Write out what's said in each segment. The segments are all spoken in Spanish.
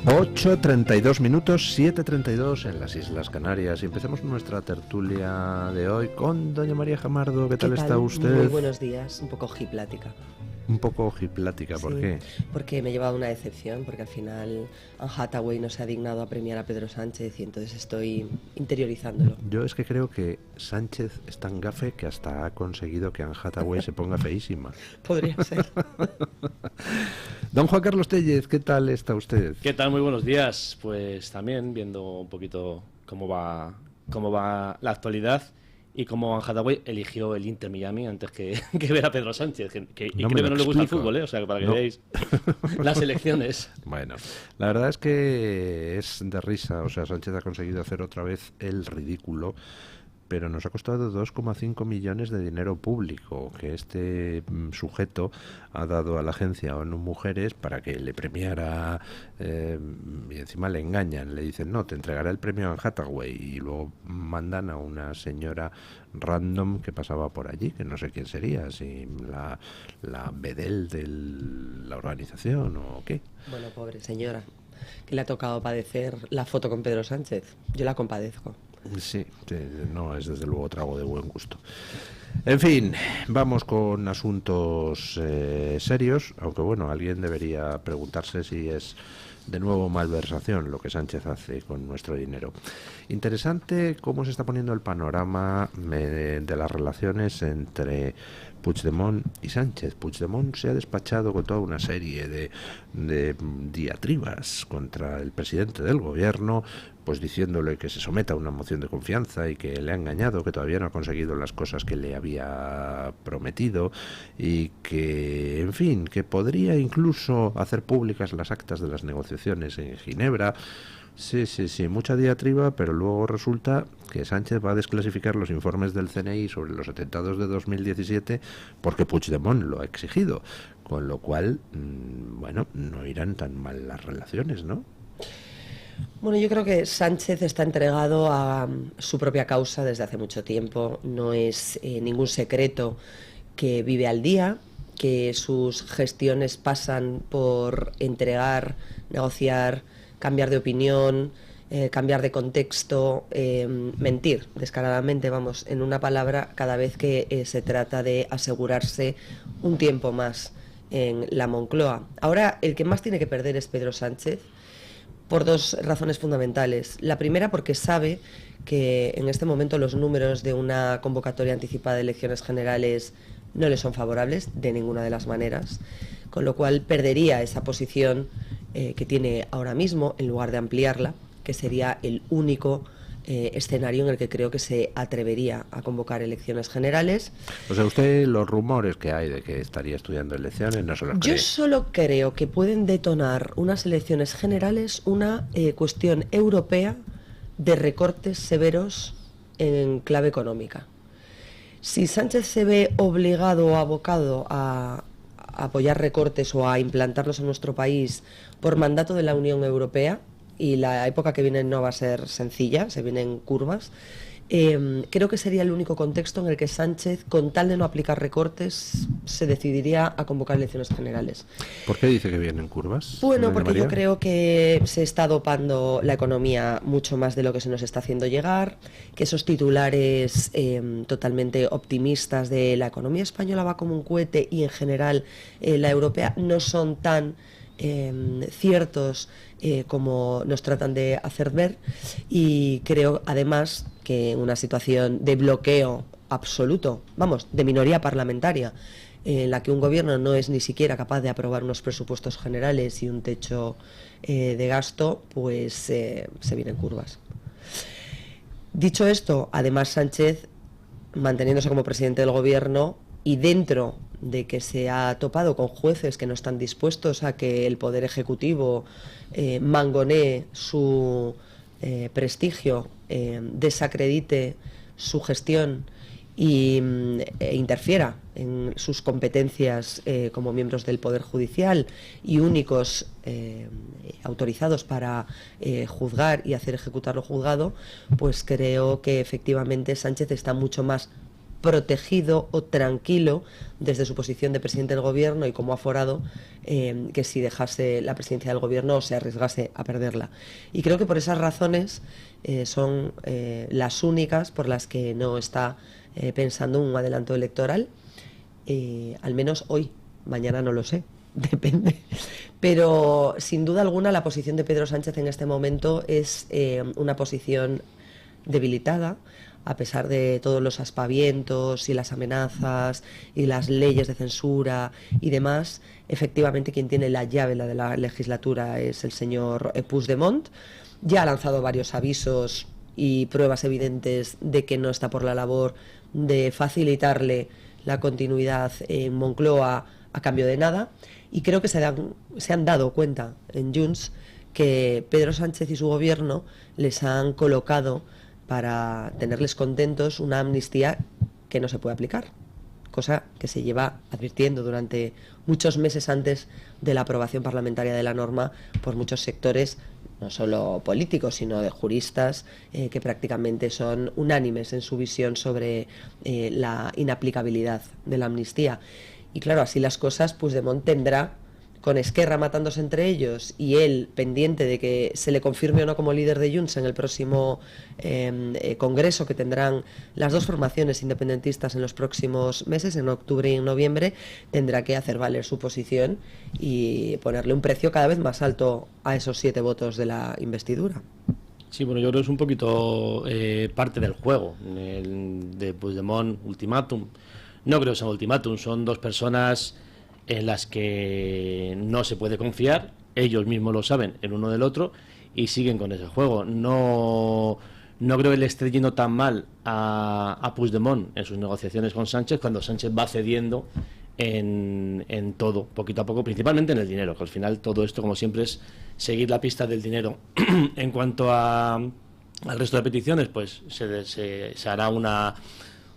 8:32, 7:32 en las Islas Canarias. Y empezamos nuestra tertulia de hoy con doña María Jamardo. ¿Qué tal está usted? Muy buenos días, un poco ojiplática. Un poco ojiplática, ¿por qué? Porque me he llevado una decepción, porque al final Anne Hathaway no se ha dignado a premiar a Pedro Sánchez y entonces estoy interiorizándolo. Yo es que creo que Sánchez es tan gafe que hasta ha conseguido que Anne Hathaway se ponga feísima. Podría ser. Don Juan Carlos Tellez, ¿qué tal está usted? ¿Qué tal? Muy buenos días. Pues también viendo un poquito cómo va la actualidad y cómo Anne Hathaway eligió el Inter Miami antes que ver a Pedro Sánchez, que No creo que no le gusta el explico. fútbol, ¿eh? O sea, para que veáis las elecciones. Bueno, la verdad es que es de risa. O sea, Sánchez ha conseguido hacer otra vez el ridículo, pero nos ha costado 2,5 millones de dinero público que este sujeto ha dado a la agencia ONU Mujeres para que le premiara, y encima le engañan, le dicen no, te entregará el premio a Anne Hathaway, y luego mandan a una señora random que pasaba por allí, que no sé quién sería, si la vedel de la organización o qué. Bueno, pobre señora, que le ha tocado padecer la foto con Pedro Sánchez. Yo la compadezco. Sí, no es desde luego trago de buen gusto. En fin, vamos con asuntos serios, aunque bueno, alguien debería preguntarse si es de nuevo malversación lo que Sánchez hace con nuestro dinero. Interesante cómo se está poniendo el panorama de las relaciones entre Puigdemont y Sánchez. Puigdemont se ha despachado con toda una serie de diatribas contra el presidente del gobierno, pues diciéndole que se someta a una moción de confianza y que le ha engañado, que todavía no ha conseguido las cosas que le había prometido y que, en fin, que podría incluso hacer públicas las actas de las negociaciones en Ginebra. Sí, mucha diatriba, pero luego resulta que Sánchez va a desclasificar los informes del CNI sobre los atentados de 2017 porque Puigdemont lo ha exigido, con lo cual, bueno, no irán tan mal las relaciones, ¿no? Bueno, yo creo que Sánchez está entregado a su propia causa desde hace mucho tiempo. No es ningún secreto que vive al día, que sus gestiones pasan por entregar, negociar, cambiar de opinión, cambiar de contexto, mentir descaradamente, vamos, en una palabra, cada vez que se trata de asegurarse un tiempo más en la Moncloa. Ahora, el que más tiene que perder es Pedro Sánchez, por dos razones fundamentales. La primera, porque sabe que en este momento los números de una convocatoria anticipada de elecciones generales no le son favorables de ninguna de las maneras, con lo cual perdería esa posición que tiene ahora mismo en lugar de ampliarla, que sería el único escenario en el que creo que se atrevería a convocar elecciones generales. O sea, usted, los rumores que hay de que estaría estudiando elecciones no se los cree. Yo solo creo que pueden detonar unas elecciones generales una cuestión europea de recortes severos en clave económica. Si Sánchez se ve obligado o abocado a apoyar recortes o a implantarlos en nuestro país por mandato de la Unión Europea, y la época que viene no va a ser sencilla, se vienen curvas, creo que sería el único contexto en el que Sánchez, con tal de no aplicar recortes, se decidiría a convocar elecciones generales. ¿Por qué dice que vienen curvas? Bueno, porque yo creo que se está dopando la economía mucho más de lo que se nos está haciendo llegar, que esos titulares totalmente optimistas de la economía española va como un cohete y en general la europea no son tan ciertos como nos tratan de hacer ver, y creo además que en una situación de bloqueo absoluto, vamos, de minoría parlamentaria, en la que un gobierno no es ni siquiera capaz de aprobar unos presupuestos generales y un techo de gasto, pues se vienen curvas. Dicho esto, además Sánchez, manteniéndose como presidente del gobierno y dentro de que se ha topado con jueces que no están dispuestos a que el Poder Ejecutivo mangonee su prestigio, desacredite su gestión e interfiera en sus competencias como miembros del Poder Judicial y únicos autorizados para juzgar y hacer ejecutar lo juzgado, pues creo que efectivamente Sánchez está mucho más protegido o tranquilo desde su posición de presidente del gobierno y como aforado, que si dejase la presidencia del gobierno se arriesgase a perderla. Y creo que por esas razones son las únicas por las que no está pensando un adelanto electoral, al menos hoy. Mañana no lo sé, depende. Pero sin duda alguna la posición de Pedro Sánchez en este momento es una posición debilitada, a pesar de todos los aspavientos y las amenazas y las leyes de censura y demás. Efectivamente quien tiene la llave de la legislatura es el señor Puigdemont. Ya ha lanzado varios avisos y pruebas evidentes de que no está por la labor de facilitarle la continuidad en Moncloa a cambio de nada, y creo que se han dado cuenta en Junts que Pedro Sánchez y su gobierno les han colocado para tenerles contentos una amnistía que no se puede aplicar, cosa que se lleva advirtiendo durante muchos meses antes de la aprobación parlamentaria de la norma por muchos sectores, no solo políticos, sino de juristas, que prácticamente son unánimes en su visión sobre la inaplicabilidad de la amnistía. Y claro, así las cosas, Puigdemont tendrá, con Esquerra matándose entre ellos y él pendiente de que se le confirme o no como líder de Junts en el próximo congreso que tendrán las dos formaciones independentistas en los próximos meses, en octubre y en noviembre, tendrá que hacer valer su posición y ponerle un precio cada vez más alto a esos 7 votos de la investidura. Sí, bueno, yo creo que es un poquito parte del juego de Puigdemont, ultimátum. No creo que sea un ultimátum, son dos personas en las que no se puede confiar, ellos mismos lo saben el uno del otro y siguen con ese juego. No creo que le esté yendo tan mal a Puigdemont en sus negociaciones con Sánchez cuando Sánchez va cediendo en todo, poquito a poco, principalmente en el dinero, que al final todo esto, como siempre, es seguir la pista del dinero. En cuanto al resto de peticiones, pues se hará una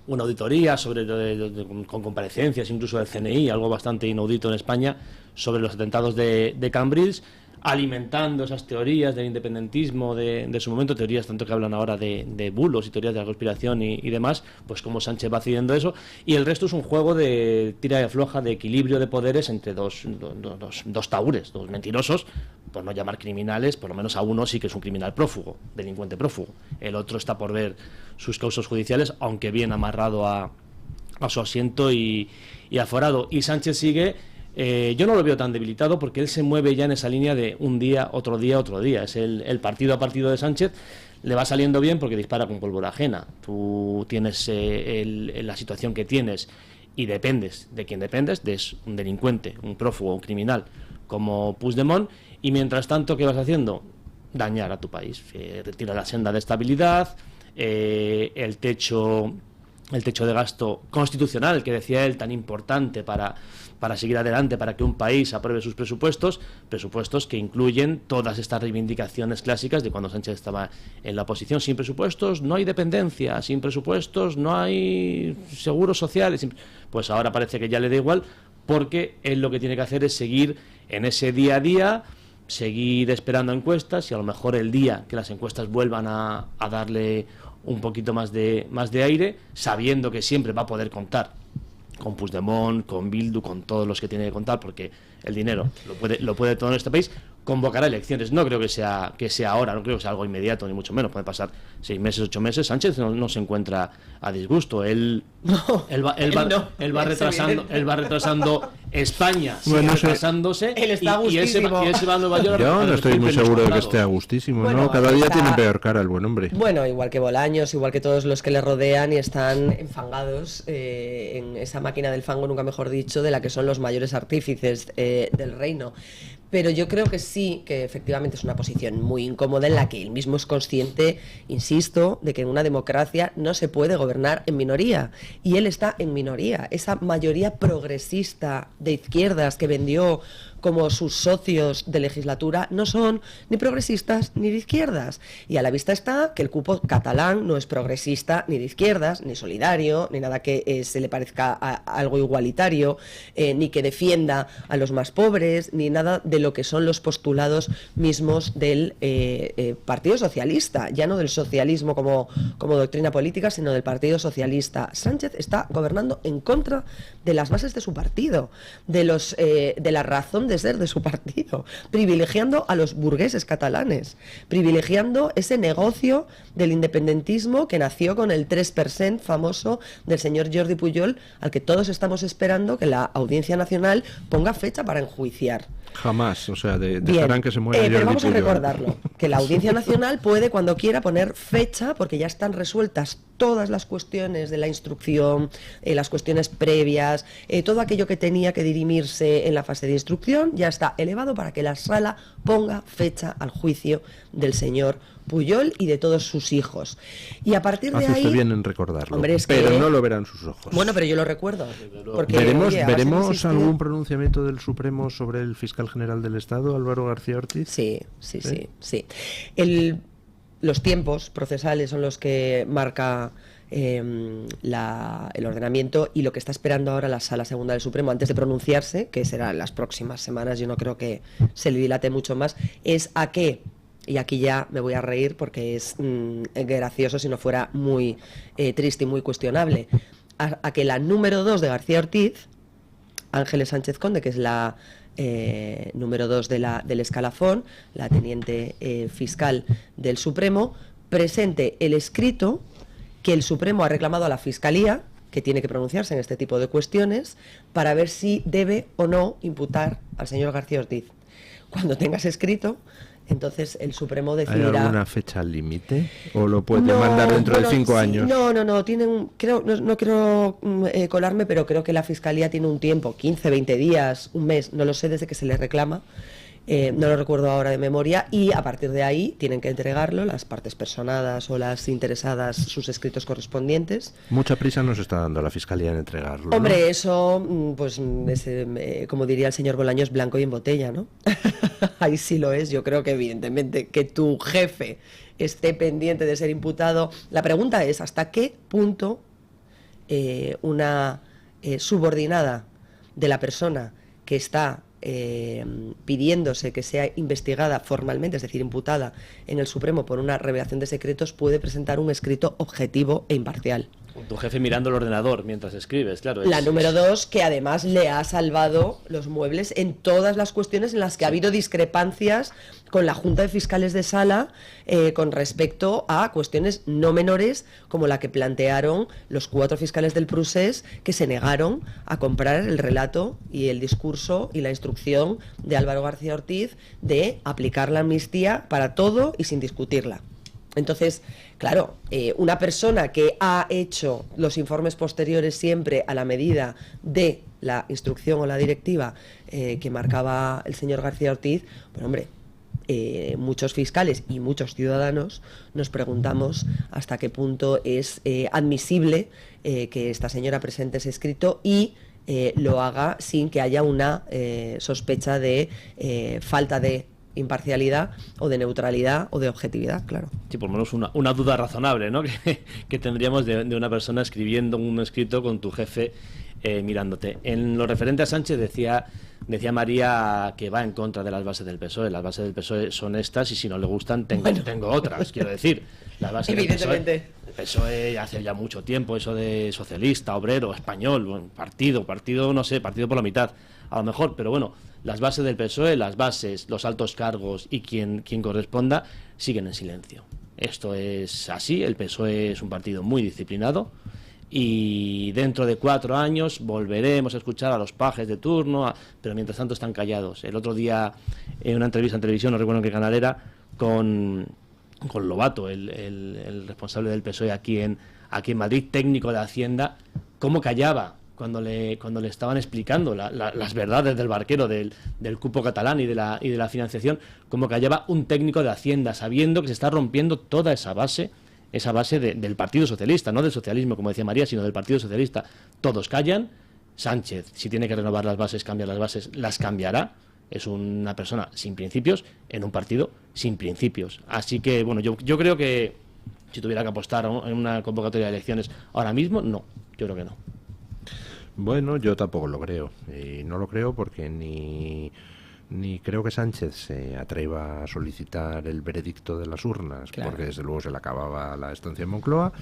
auditoría con comparecencias incluso del CNI, algo bastante inaudito en España, sobre los atentados de Cambrils, alimentando esas teorías del independentismo de su momento, teorías tanto que hablan ahora de bulos y teorías de la conspiración y demás, pues como Sánchez va cediendo eso, y el resto es un juego de tira y afloja, de equilibrio de poderes entre dos tahúres, dos mentirosos, por no llamar criminales. Por lo menos a uno sí que es un criminal prófugo, delincuente prófugo, el otro está por ver sus causas judiciales, aunque bien amarrado a su asiento y aforado. Y Sánchez sigue, yo no lo veo tan debilitado, porque él se mueve ya en esa línea de un día, otro día, otro día. Es el partido a partido de Sánchez, le va saliendo bien porque dispara con pólvora ajena. Tú tienes la situación que tienes y dependes de quien dependes, de un delincuente, un prófugo, un criminal como Puigdemont, y mientras tanto, ¿qué vas haciendo? Dañar a tu país. Retira la senda de estabilidad, el techo de gasto constitucional, que decía él, tan importante para seguir adelante, para que un país apruebe sus presupuestos que incluyen todas estas reivindicaciones clásicas de cuando Sánchez estaba en la oposición. Sin presupuestos no hay dependencia, sin presupuestos no hay seguros sociales. Pues ahora parece que ya le da igual, porque él lo que tiene que hacer es seguir en ese día a día, seguir esperando encuestas, y a lo mejor el día que las encuestas vuelvan a darle un poquito más de aire, sabiendo que siempre va a poder contar con Puigdemont, con Bildu, con todos los que tiene que contar, porque el dinero lo puede todo en este país, convocará elecciones. No creo que sea ahora, no creo que sea algo inmediato, ni mucho menos. Puede pasar 6 meses, 8 meses. Sánchez no se encuentra a disgusto. Él va retrasando España, bueno, retrasándose, él está y él se va a Nueva York. Yo no estoy muy seguro de que esté a gustísimo, bueno, ¿no? Cada día tiene peor cara el buen hombre. Bueno, igual que Bolaños, igual que todos los que le rodean y están enfangados en esa máquina del fango, nunca mejor dicho, de la que son los mayores artífices del reino. Pero yo creo que sí, que efectivamente es una posición muy incómoda, en la que él mismo es consciente, insisto, de que en una democracia no se puede gobernar en minoría. Y él está en minoría. Esa mayoría progresista de izquierdas que vendió como sus socios de legislatura no son ni progresistas ni de izquierdas. Y a la vista está que el cupo catalán no es progresista ni de izquierdas, ni solidario, ni nada que se le parezca a algo igualitario, ni que defienda a los más pobres, ni nada de lo que son los postulados mismos del Partido Socialista, ya no del socialismo como doctrina política, sino del Partido Socialista. Sánchez está gobernando en contra de las bases de su partido, de la razón de ser de su partido, privilegiando a los burgueses catalanes, privilegiando ese negocio del independentismo que nació con el 3% famoso del señor Jordi Pujol, al que todos estamos esperando que la Audiencia Nacional ponga fecha para enjuiciar. Jamás, o sea, dejarán que se muera Jordi pero vamos Pujol. a recordarlo, que la Audiencia Nacional puede cuando quiera poner fecha, porque ya están resueltas todas las cuestiones de la instrucción, las cuestiones previas, todo aquello que tenía que dirimirse en la fase de instrucción, ya está elevado para que la sala ponga fecha al juicio del señor Pujol y de todos sus hijos. Y a partir de Hace ahí... usted bien en recordarlo, hombre, pero no lo verán sus ojos. Bueno, pero yo lo recuerdo. Porque, ¿Veremos, oye, ahora ¿veremos se insiste... algún pronunciamiento del Supremo sobre el fiscal general del Estado, Álvaro García Ortiz? Sí. Los tiempos procesales son los que marca el ordenamiento, y lo que está esperando ahora la Sala Segunda del Supremo antes de pronunciarse, que será en las próximas semanas, yo no creo que se le dilate mucho más, es a qué, y aquí ya me voy a reír porque es gracioso si no fuera muy triste y muy cuestionable, a que la número 2 de García Ortiz, Ángeles Sánchez Conde, que es la número 2 del escalafón, la teniente fiscal del Supremo, presente el escrito que el Supremo ha reclamado a la Fiscalía, que tiene que pronunciarse en este tipo de cuestiones, para ver si debe o no imputar al señor García Ortiz. Cuando tengas escrito, entonces el Supremo decidirá... ¿Hay alguna fecha límite? ¿O lo puede mandar dentro de 5 años? No, tienen, no quiero colarme, pero creo que la Fiscalía tiene un tiempo, 15, 20 días, un mes, no lo sé desde que se le reclama, no lo recuerdo ahora de memoria, y a partir de ahí tienen que entregarlo las partes personadas o las interesadas, sus escritos correspondientes. Mucha prisa nos está dando la Fiscalía en entregarlo, ¿no? Hombre, eso, pues, como diría el señor Bolaños, blanco y en botella, ¿no? Ahí sí lo es. Yo creo que evidentemente que tu jefe esté pendiente de ser imputado. La pregunta es, ¿hasta qué punto una subordinada de la persona que está pidiéndose que sea investigada formalmente, es decir, imputada en el Supremo por una revelación de secretos, puede presentar un escrito objetivo e imparcial? Tu jefe mirando el ordenador mientras escribes, claro. La número 2, que además le ha salvado los muebles en todas las cuestiones en las que ha habido discrepancias con la Junta de Fiscales de Sala con respecto a cuestiones no menores, como la que plantearon los 4 fiscales del Procés, que se negaron a comprar el relato y el discurso y la instrucción de Álvaro García Ortiz de aplicar la amnistía para todo y sin discutirla. Entonces, claro, una persona que ha hecho los informes posteriores siempre a la medida de la instrucción o la directiva que marcaba el señor García Ortiz, pues hombre, muchos fiscales y muchos ciudadanos nos preguntamos hasta qué punto es admisible que esta señora presente ese escrito y lo haga sin que haya una sospecha de falta de imparcialidad o de neutralidad o de objetividad, claro. Sí, por lo menos una duda razonable, ¿no? que tendríamos de una persona escribiendo un escrito con tu jefe mirándote. En lo referente a Sánchez decía María que va en contra de las bases del PSOE. Las bases del PSOE son estas y si no le gustan tengo otras, quiero decir. Las bases Evidentemente. del PSOE hace ya mucho tiempo, eso de socialista, obrero, español, bueno, partido, no sé, partido por la mitad, a lo mejor, pero bueno, las bases del PSOE, las bases, los altos cargos y quien corresponda siguen en silencio. Esto es así, el PSOE es un partido muy disciplinado y dentro de 4 años volveremos a escuchar a los pajes de turno, pero mientras tanto están callados. El otro día, en una entrevista en televisión, no recuerdo en qué canal era, con Lobato, el responsable del PSOE aquí en Madrid, técnico de Hacienda, cómo callaba cuando le estaban explicando las verdades del barquero, del cupo catalán y de la financiación, cómo callaba un técnico de Hacienda, sabiendo que se está rompiendo toda esa base del Partido Socialista, no del socialismo, como decía María, sino del Partido Socialista. Todos callan. Sánchez, si tiene que renovar las bases, cambiar las bases, las cambiará. es una persona sin principios en un partido sin principios. Así que, bueno, yo creo que si tuviera que apostar en una convocatoria de elecciones ahora mismo, no, yo creo que no. Bueno, yo tampoco lo creo. Y no lo creo porque ni creo que Sánchez se atreva a solicitar el veredicto de las urnas, claro, porque desde luego se le acababa la estancia en Moncloa.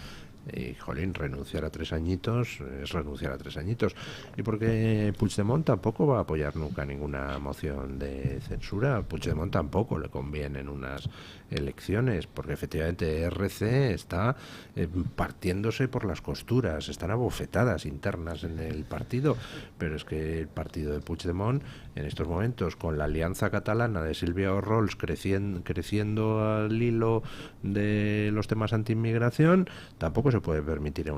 Y, jolín, renunciar a 3 añitos es renunciar a 3 añitos. Y porque Puigdemont tampoco va a apoyar nunca ninguna moción de censura. A Puigdemont tampoco le convienen unas elecciones, porque efectivamente RC está partiéndose por las costuras, están abofetadas internas en el partido, pero es que el partido de Puigdemont en estos momentos, con la alianza catalana de Silvia Orrols creciendo al hilo de los temas anti-inmigración, tampoco se puede permitir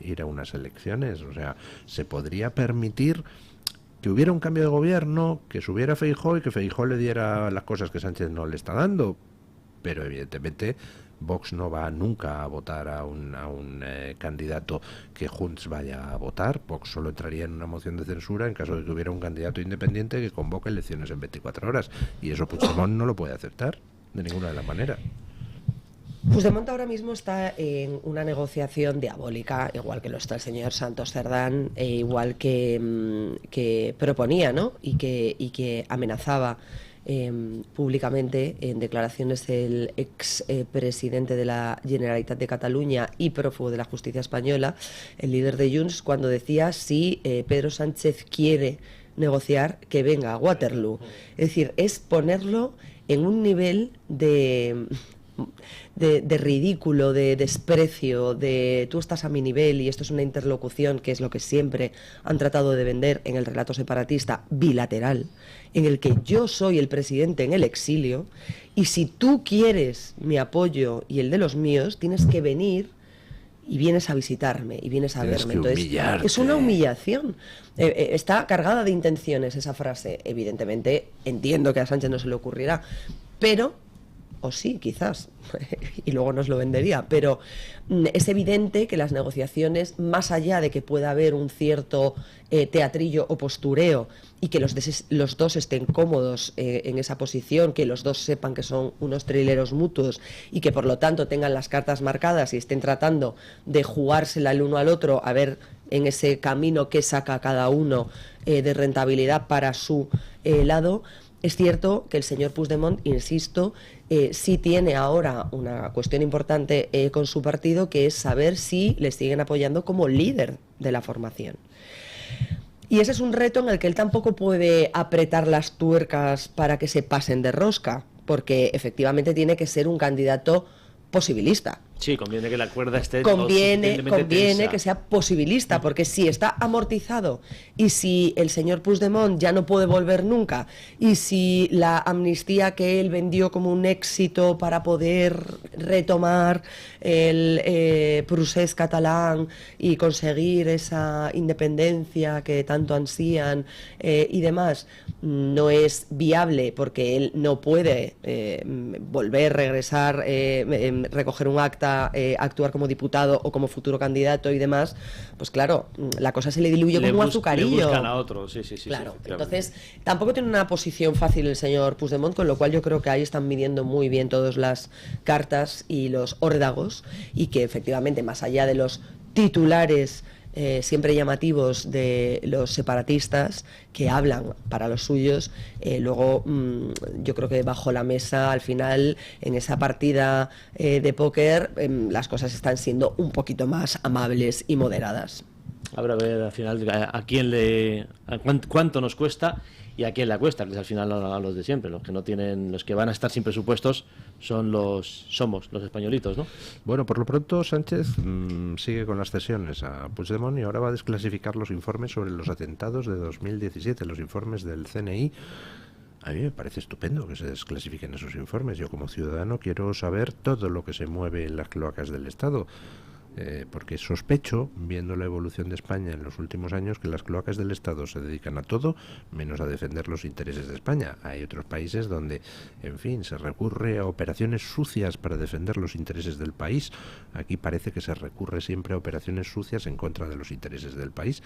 ir a unas elecciones. O sea, se podría permitir que hubiera un cambio de gobierno, que subiera Feijóo y que Feijóo le diera las cosas que Sánchez no le está dando, pero evidentemente Vox no va nunca a votar a un candidato que Junts vaya a votar. Vox solo entraría en una moción de censura en caso de que hubiera un candidato independiente que convoque elecciones en 24 horas, y eso Puigdemont no lo puede aceptar de ninguna de las maneras. Puigdemont ahora mismo está en una negociación diabólica, igual que lo está el señor Santos Cerdán, igual que proponía, ¿no? y que amenazaba públicamente en declaraciones el ex presidente de la Generalitat de Cataluña y prófugo de la justicia española, el líder de Junts, cuando decía si Pedro Sánchez quiere negociar, que venga a Waterloo. Es decir, es ponerlo en un nivel de ridículo, de desprecio, de tú estás a mi nivel y esto es una interlocución, que es lo que siempre han tratado de vender en el relato separatista bilateral, en el que yo soy el presidente en el exilio y si tú quieres mi apoyo y el de los míos, tienes que venir y vienes a visitarme y vienes a verme. Entonces, es una humillación. Está cargada de intenciones esa frase. Evidentemente, entiendo que a Sánchez no se le ocurrirá, pero o sí, quizás, y luego nos lo vendería, pero es evidente que las negociaciones, más allá de que pueda haber un cierto teatrillo o postureo y que los dos estén cómodos en esa posición, que los dos sepan que son unos trileros mutuos y que por lo tanto tengan las cartas marcadas y estén tratando de jugársela el uno al otro, a ver en ese camino que saca cada uno de rentabilidad para su lado. Es cierto que el señor Puigdemont, insisto, sí tiene ahora una cuestión importante con su partido, que es saber si le siguen apoyando como líder de la formación. Y ese es un reto en el que él tampoco puede apretar las tuercas para que se pasen de rosca, porque efectivamente tiene que ser un candidato posibilista. Sí, conviene que la cuerda esté conviene que sea posibilista, porque si está amortizado y si el señor Puigdemont ya no puede volver nunca y si la amnistía que él vendió como un éxito para poder retomar el procés catalán y conseguir esa independencia que tanto ansían y demás, no es viable porque él no puede volver, regresar, recoger un acta, actuar como diputado o como futuro candidato y demás, pues claro, la cosa se le diluye como un azucarillo. Le buscan a otro, sí. Claro, entonces tampoco tiene una posición fácil el señor Puigdemont, con lo cual yo creo que ahí están midiendo muy bien todas las cartas y los órdagos, y que efectivamente, más allá de los titulares siempre llamativos de los separatistas que hablan para los suyos, luego yo creo que bajo la mesa, al final, en esa partida de póker, las cosas están siendo un poquito más amables y moderadas. Habrá a ver al final a quién cuánto nos cuesta y a quién le cuesta, que es al final a los de siempre, los que van a estar sin presupuestos somos los españolitos, ¿no? Bueno, por lo pronto Sánchez sigue con las cesiones a Puigdemont y ahora va a desclasificar los informes sobre los atentados de 2017, los informes del CNI. A mí me parece estupendo que se desclasifiquen esos informes. Yo como ciudadano quiero saber todo lo que se mueve en las cloacas del Estado. porque sospecho, viendo la evolución de España en los últimos años, que las cloacas del Estado se dedican a todo menos a defender los intereses de España. Hay otros países donde, en fin, se recurre a operaciones sucias para defender los intereses del país. Aquí parece que se recurre siempre a operaciones sucias en contra de los intereses del país.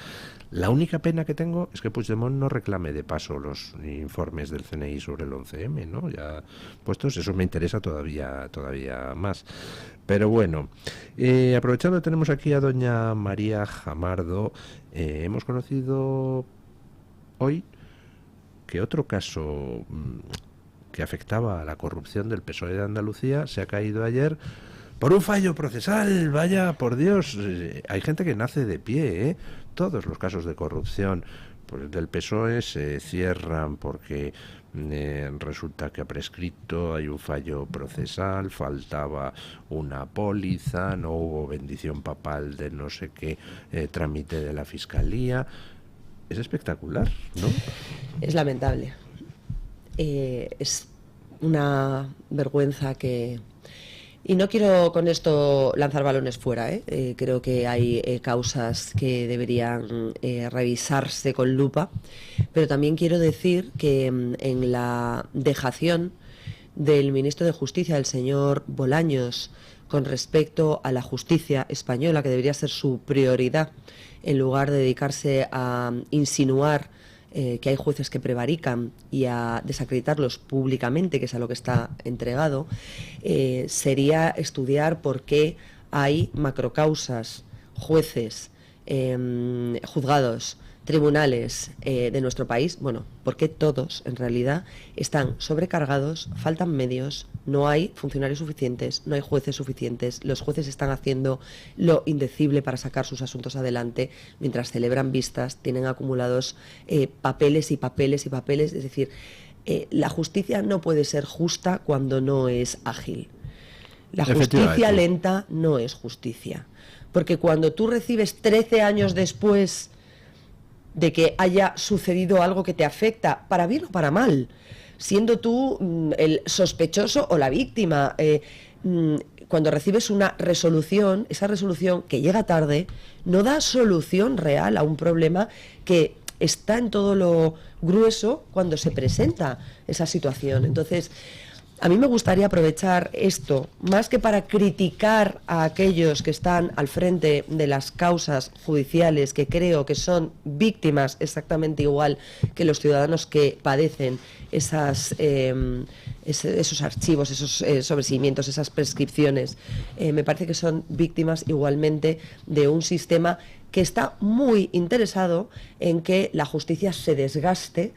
La única pena que tengo es que Puigdemont no reclame de paso los informes del CNI sobre el 11M, ¿no? Ya puestos, eso me interesa todavía más. Pero bueno, aprovechando, tenemos aquí a doña María Jamardo. Hemos conocido hoy que otro caso que afectaba a la corrupción del PSOE de Andalucía se ha caído ayer por un fallo procesal. Vaya, por Dios, hay gente que nace de pie, ¿eh? Todos los casos de corrupción del PSOE se cierran porque resulta que ha prescrito, hay un fallo procesal, faltaba una póliza, no hubo bendición papal de no sé qué trámite de la Fiscalía. Es espectacular, ¿no? Es lamentable. Es una vergüenza que... Y no quiero con esto lanzar balones fuera, ¿eh? Creo que hay causas que deberían revisarse con lupa, pero también quiero decir que en la dejación del ministro de Justicia, el señor Bolaños, con respecto a la justicia española, que debería ser su prioridad, en lugar de dedicarse a insinuar que hay jueces que prevarican y a desacreditarlos públicamente, que es a lo que está entregado, sería estudiar por qué hay macrocausas, jueces, juzgados, tribunales de nuestro país, bueno, porque todos en realidad están sobrecargados, faltan medios, no hay funcionarios suficientes, no hay jueces suficientes, los jueces están haciendo lo indecible para sacar sus asuntos adelante, mientras celebran vistas, tienen acumulados papeles y papeles y papeles, es decir, la justicia no puede ser justa cuando no es ágil. La justicia lenta no es justicia, porque cuando tú recibes 13 años después de que haya sucedido algo que te afecta, para bien o para mal, siendo tú el sospechoso o la víctima, cuando recibes una resolución, esa resolución que llega tarde, no da solución real a un problema que está en todo lo grueso cuando se presenta esa situación. Entonces, a mí me gustaría aprovechar esto, más que para criticar a aquellos que están al frente de las causas judiciales, que creo que son víctimas exactamente igual que los ciudadanos que padecen esos archivos, esos sobreseimientos, esas prescripciones. Me parece que son víctimas igualmente de un sistema que está muy interesado en que la justicia se desgaste,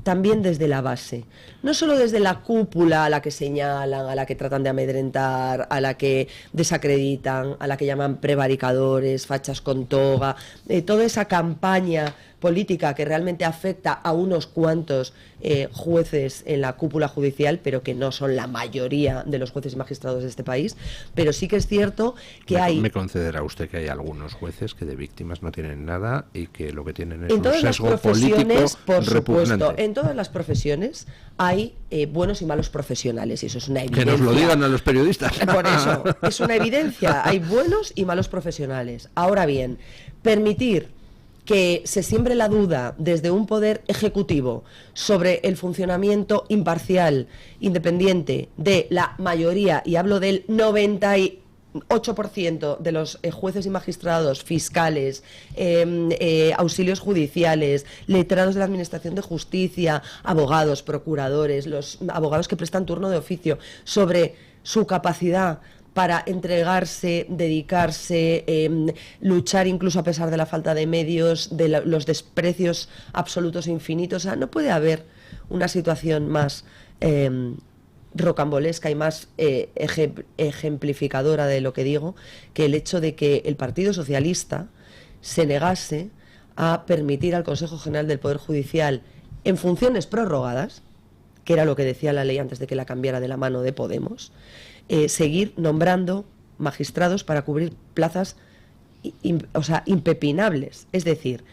también desde la base, no solo desde la cúpula a la que señalan, a la que tratan de amedrentar, a la que desacreditan, a la que llaman prevaricadores, fachas con toga, toda esa campaña política que realmente afecta a unos cuantos jueces en la cúpula judicial, pero que no son la mayoría de los jueces y magistrados de este país. Pero sí que es cierto que me concederá usted que hay algunos jueces que de víctimas no tienen nada y que lo que tienen es un sesgo político por repugnante. Supuesto, en todas las profesiones hay buenos y malos profesionales, y eso es una evidencia. Que nos lo digan a los periodistas. Por eso, es una evidencia, hay buenos y malos profesionales. Ahora bien, permitir que se siembre la duda desde un poder ejecutivo sobre el funcionamiento imparcial, independiente de la mayoría, y hablo del 98% de los jueces y magistrados, fiscales, auxilios judiciales, letrados de la Administración de Justicia, abogados, procuradores, los abogados que prestan turno de oficio, sobre su capacidad para entregarse, dedicarse, luchar incluso a pesar de la falta de medios, de los desprecios absolutos e infinitos. O sea, no puede haber una situación más rocambolesca y más ejemplificadora de lo que digo, que el hecho de que el Partido Socialista se negase a permitir al Consejo General del Poder Judicial, en funciones prorrogadas, que era lo que decía la ley antes de que la cambiara de la mano de Podemos, seguir nombrando magistrados para cubrir plazas impepinables. Es decir,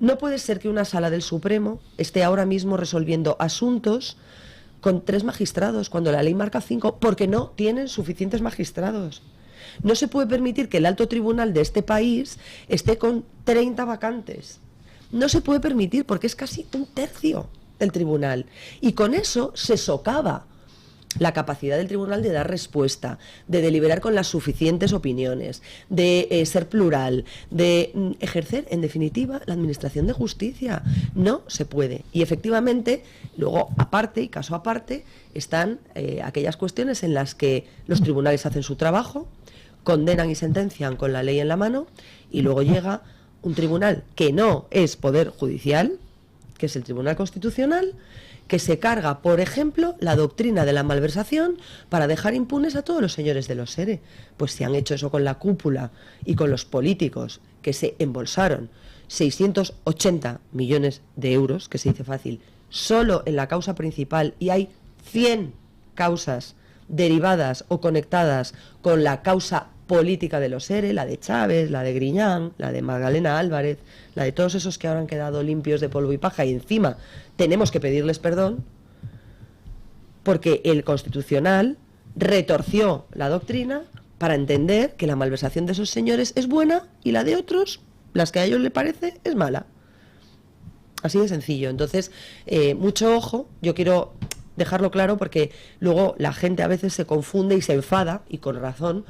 no puede ser que una sala del Supremo esté ahora mismo resolviendo asuntos con 3 magistrados, cuando la ley marca 5, porque no tienen suficientes magistrados. No se puede permitir que el alto tribunal de este país esté con 30 vacantes. No se puede permitir porque es casi un tercio del tribunal. Y con eso se socava la capacidad del tribunal de dar respuesta, de deliberar con las suficientes opiniones, de ser plural, de ejercer, en definitiva, la administración de justicia. No se puede. Y efectivamente, luego, aparte y caso aparte, están aquellas cuestiones en las que los tribunales hacen su trabajo, condenan y sentencian con la ley en la mano, y luego llega un tribunal que no es poder judicial, que es el Tribunal Constitucional, que se carga, por ejemplo, la doctrina de la malversación para dejar impunes a todos los señores de los ERE. Pues si han hecho eso con la cúpula y con los políticos que se embolsaron 680 millones de euros, que se dice fácil, solo en la causa principal, y hay 100 causas derivadas o conectadas con la causa política de los ERE, la de Chávez, la de Griñán, la de Magdalena Álvarez, la de todos esos que ahora han quedado limpios de polvo y paja, y encima tenemos que pedirles perdón porque el Constitucional retorció la doctrina para entender que la malversación de esos señores es buena y la de otros, las que a ellos les parece, es mala. Así de sencillo. Entonces, mucho ojo, yo quiero dejarlo claro porque luego la gente a veces se confunde y se enfada, y con razón,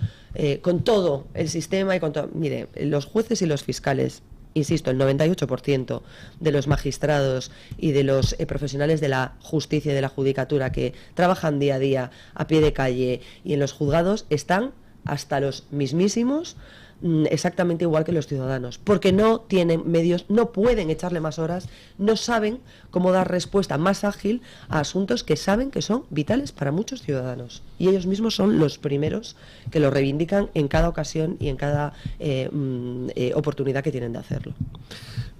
con todo el sistema y con todo. Mire, los jueces y los fiscales, insisto, el 98% de los magistrados y de los profesionales de la justicia y de la judicatura que trabajan día a día a pie de calle y en los juzgados están hasta los mismísimos, exactamente igual que los ciudadanos, porque no tienen medios, no pueden echarle más horas, no saben cómo dar respuesta más ágil a asuntos que saben que son vitales para muchos ciudadanos, y ellos mismos son los primeros que lo reivindican en cada ocasión y en cada oportunidad que tienen de hacerlo.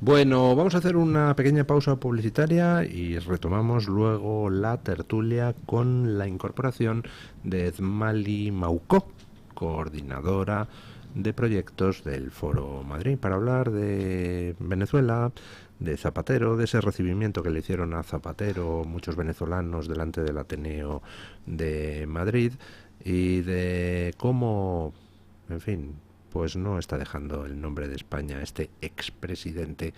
Bueno, vamos a hacer una pequeña pausa publicitaria y retomamos luego la tertulia con la incorporación de Edmali Maucó, coordinadora de proyectos del Foro Madrid, para hablar de Venezuela, de Zapatero, de ese recibimiento que le hicieron a Zapatero muchos venezolanos delante del Ateneo de Madrid, y de cómo, en fin, pues no está dejando el nombre de España este expresidente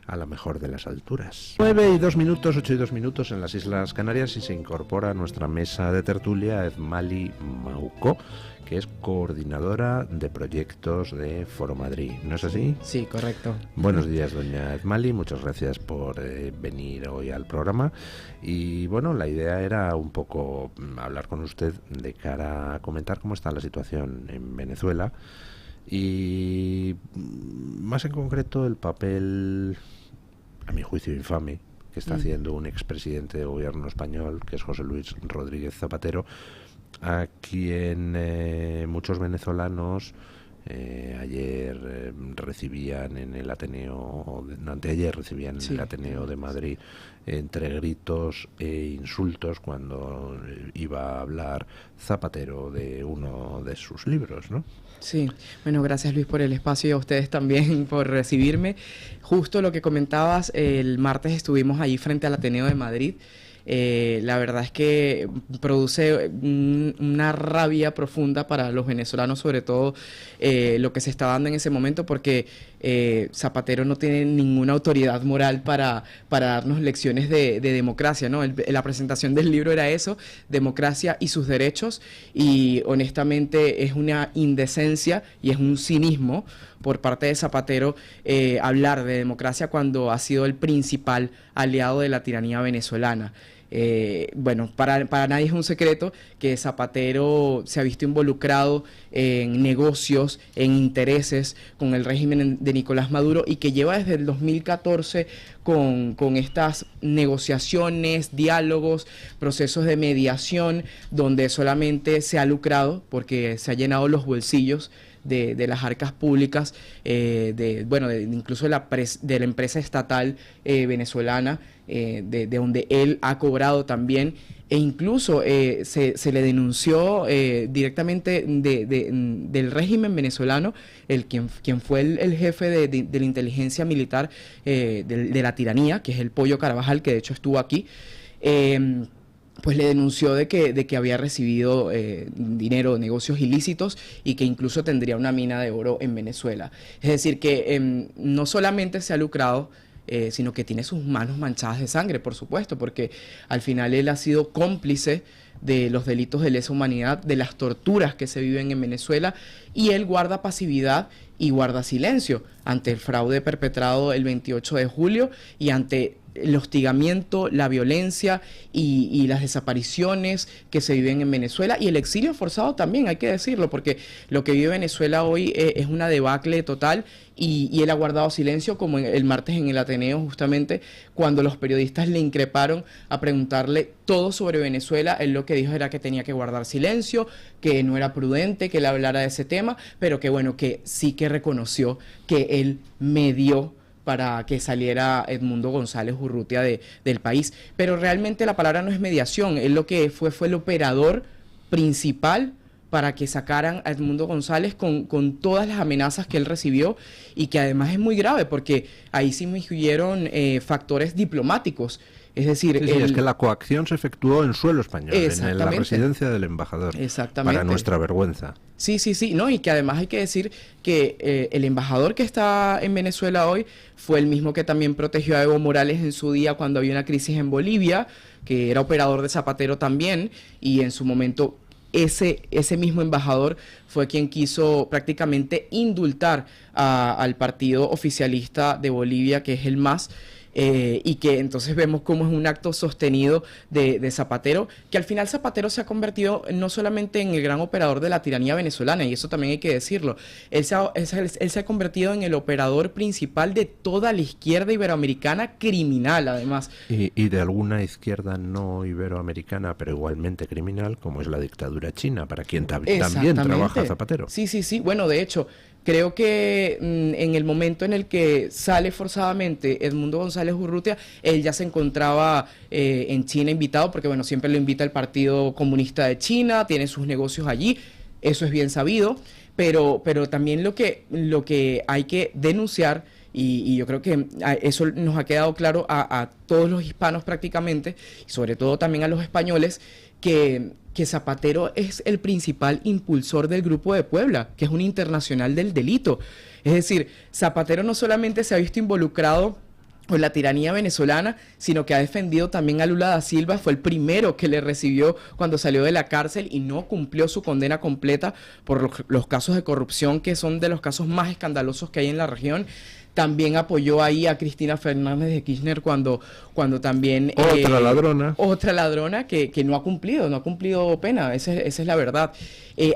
a la mejor de las alturas. 9:02, 8:02 en las Islas Canarias, y se incorpora a nuestra mesa de tertulia Edmali Maucó, que es coordinadora de proyectos de Foro Madrid, ¿no es así? Sí, correcto. Buenos días, doña Edmali, muchas gracias por venir hoy al programa. Y bueno, la idea era un poco hablar con usted de cara a comentar cómo está la situación en Venezuela, y más en concreto el papel, a mi juicio infame, que está haciendo un expresidente de gobierno español, que es José Luis Rodríguez Zapatero, a quien muchos venezolanos ayer recibían en el Ateneo, anteayer recibían en el Ateneo de Madrid, entre gritos e insultos, cuando iba a hablar Zapatero de uno de sus libros, ¿no? Sí, bueno, gracias Luis por el espacio, y a ustedes también por recibirme. Justo lo que comentabas, el martes estuvimos allí frente al Ateneo de Madrid. La verdad es que produce una rabia profunda para los venezolanos, sobre todo lo que se está dando en ese momento, porque Zapatero no tiene ninguna autoridad moral para darnos lecciones de democracia, ¿no? La presentación del libro era eso, democracia y sus derechos, y honestamente es una indecencia y es un cinismo por parte de Zapatero hablar de democracia cuando ha sido el principal aliado de la tiranía venezolana. Bueno, para nadie es un secreto que Zapatero se ha visto involucrado en negocios, en intereses con el régimen de Nicolás Maduro, y que lleva desde el 2014 con estas negociaciones, diálogos, procesos de mediación, donde solamente se ha lucrado porque se ha llenado los bolsillos de las arcas públicas, incluso de la empresa estatal venezolana, de donde él ha cobrado también, e incluso se le denunció directamente del régimen venezolano, quien fue el jefe de la inteligencia militar de la tiranía, que es el Pollo Carvajal, que de hecho estuvo aquí. pues le denunció de que había recibido dinero de negocios ilícitos y que incluso tendría una mina de oro en Venezuela. Es decir, que no solamente se ha lucrado, sino que tiene sus manos manchadas de sangre, por supuesto, porque al final él ha sido cómplice de los delitos de lesa humanidad, de las torturas que se viven en Venezuela, y él guarda pasividad y guarda silencio ante el fraude perpetrado el 28 de julio y ante el hostigamiento, la violencia y las desapariciones que se viven en Venezuela, y el exilio forzado también, hay que decirlo, porque lo que vive Venezuela hoy es una debacle total, y él ha guardado silencio, como el martes en el Ateneo, justamente cuando los periodistas le increparon a preguntarle todo sobre Venezuela. Él lo que dijo era que tenía que guardar silencio, que no era prudente que él hablara de ese tema, pero que bueno, que sí que reconoció que él medió para que saliera Edmundo González Urrutia del país. Pero realmente la palabra no es mediación, él lo que fue el operador principal para que sacaran a Edmundo González con todas las amenazas que él recibió, y que además es muy grave porque ahí sí me incluyeron factores diplomáticos. Es decir, sí, es que la coacción se efectuó en suelo español, en la residencia del embajador. Exactamente. Para nuestra vergüenza. Sí, no, y que además hay que decir que el embajador que está en Venezuela hoy fue el mismo que también protegió a Evo Morales en su día cuando había una crisis en Bolivia, que era operador de Zapatero también, y en su momento ese mismo embajador fue quien quiso prácticamente indultar al partido oficialista de Bolivia, que es el MAS. Y que entonces vemos cómo es un acto sostenido de Zapatero, que al final Zapatero se ha convertido no solamente en el gran operador de la tiranía venezolana, y eso también hay que decirlo, él se ha convertido en el operador principal de toda la izquierda iberoamericana criminal, además. Y de alguna izquierda no iberoamericana, pero igualmente criminal, como es la dictadura china, para quien también trabaja Zapatero. Sí, bueno, de hecho, creo que en el momento en el que sale forzadamente Edmundo González Urrutia, él ya se encontraba en China invitado, porque bueno, siempre lo invita el Partido Comunista de China, tiene sus negocios allí, eso es bien sabido, pero también lo que hay que denunciar, y yo creo que eso nos ha quedado claro a todos los hispanos prácticamente, y sobre todo también a los españoles, que Zapatero es el principal impulsor del Grupo de Puebla, que es una internacional del delito. Es decir, Zapatero no solamente se ha visto involucrado con la tiranía venezolana, sino que ha defendido también a Lula da Silva, fue el primero que le recibió cuando salió de la cárcel y no cumplió su condena completa por los casos de corrupción, que son de los casos más escandalosos que hay en la región. También apoyó ahí a Cristina Fernández de Kirchner cuando también... Otra ladrona que no ha cumplido pena, esa es la verdad.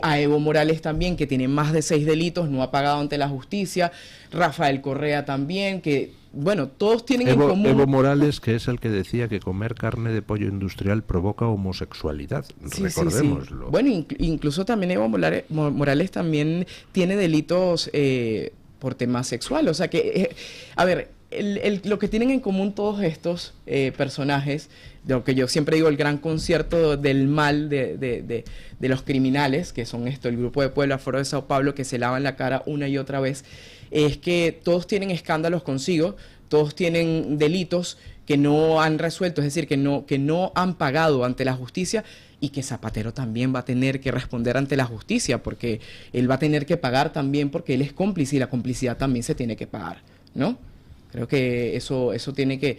A Evo Morales también, que tiene más de 6 delitos, no ha pagado ante la justicia. Rafael Correa también, que... Bueno, todos tienen en común... Evo Morales, que es el que decía que comer carne de pollo industrial provoca homosexualidad, recordémoslo. Sí. Bueno, incluso también Evo Morales también tiene delitos... por temas sexuales, o sea que, a ver, lo que tienen en común todos estos personajes, de lo que yo siempre digo, el gran concierto del mal de los criminales, que son el Grupo de Puebla, Foro de Sao Paulo, que se lavan la cara una y otra vez, es que todos tienen escándalos consigo, todos tienen delitos que no han resuelto, es decir, que no han pagado ante la justicia, y que Zapatero también va a tener que responder ante la justicia, porque él va a tener que pagar también, porque él es cómplice y la complicidad también se tiene que pagar, ¿no? Creo que eso tiene que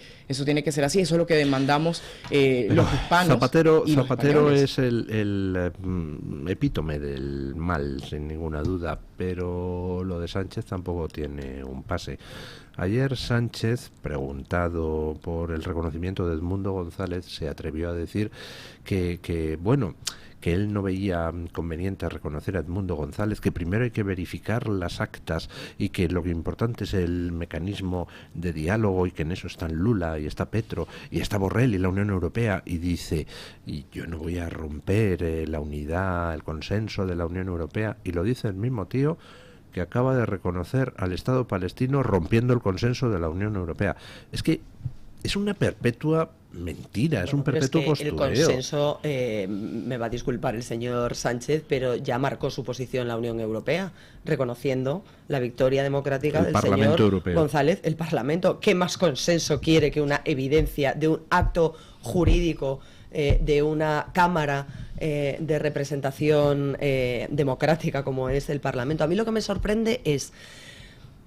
ser así, eso es lo que demandamos los hispanos. Zapatero es el epítome del mal, sin ninguna duda, pero lo de Sánchez tampoco tiene un pase. Ayer Sánchez, preguntado por el reconocimiento de Edmundo González, se atrevió a decir que él no veía conveniente reconocer a Edmundo González, que primero hay que verificar las actas y que lo importante es el mecanismo de diálogo, y que en eso están Lula y está Petro y está Borrell y la Unión Europea, y dice, y yo no voy a romper la unidad, el consenso de la Unión Europea, y lo dice el mismo tío que acaba de reconocer al Estado palestino rompiendo el consenso de la Unión Europea. Es que es una perpetua mentira, es un perpetuo postureo. El consenso, me va a disculpar el señor Sánchez, pero ya marcó su posición en la Unión Europea, reconociendo la victoria democrática del señor Europeo. González, el Parlamento. ¿Qué más consenso quiere que una evidencia de un acto jurídico de una cámara de representación democrática como es el Parlamento. A mí lo que me sorprende es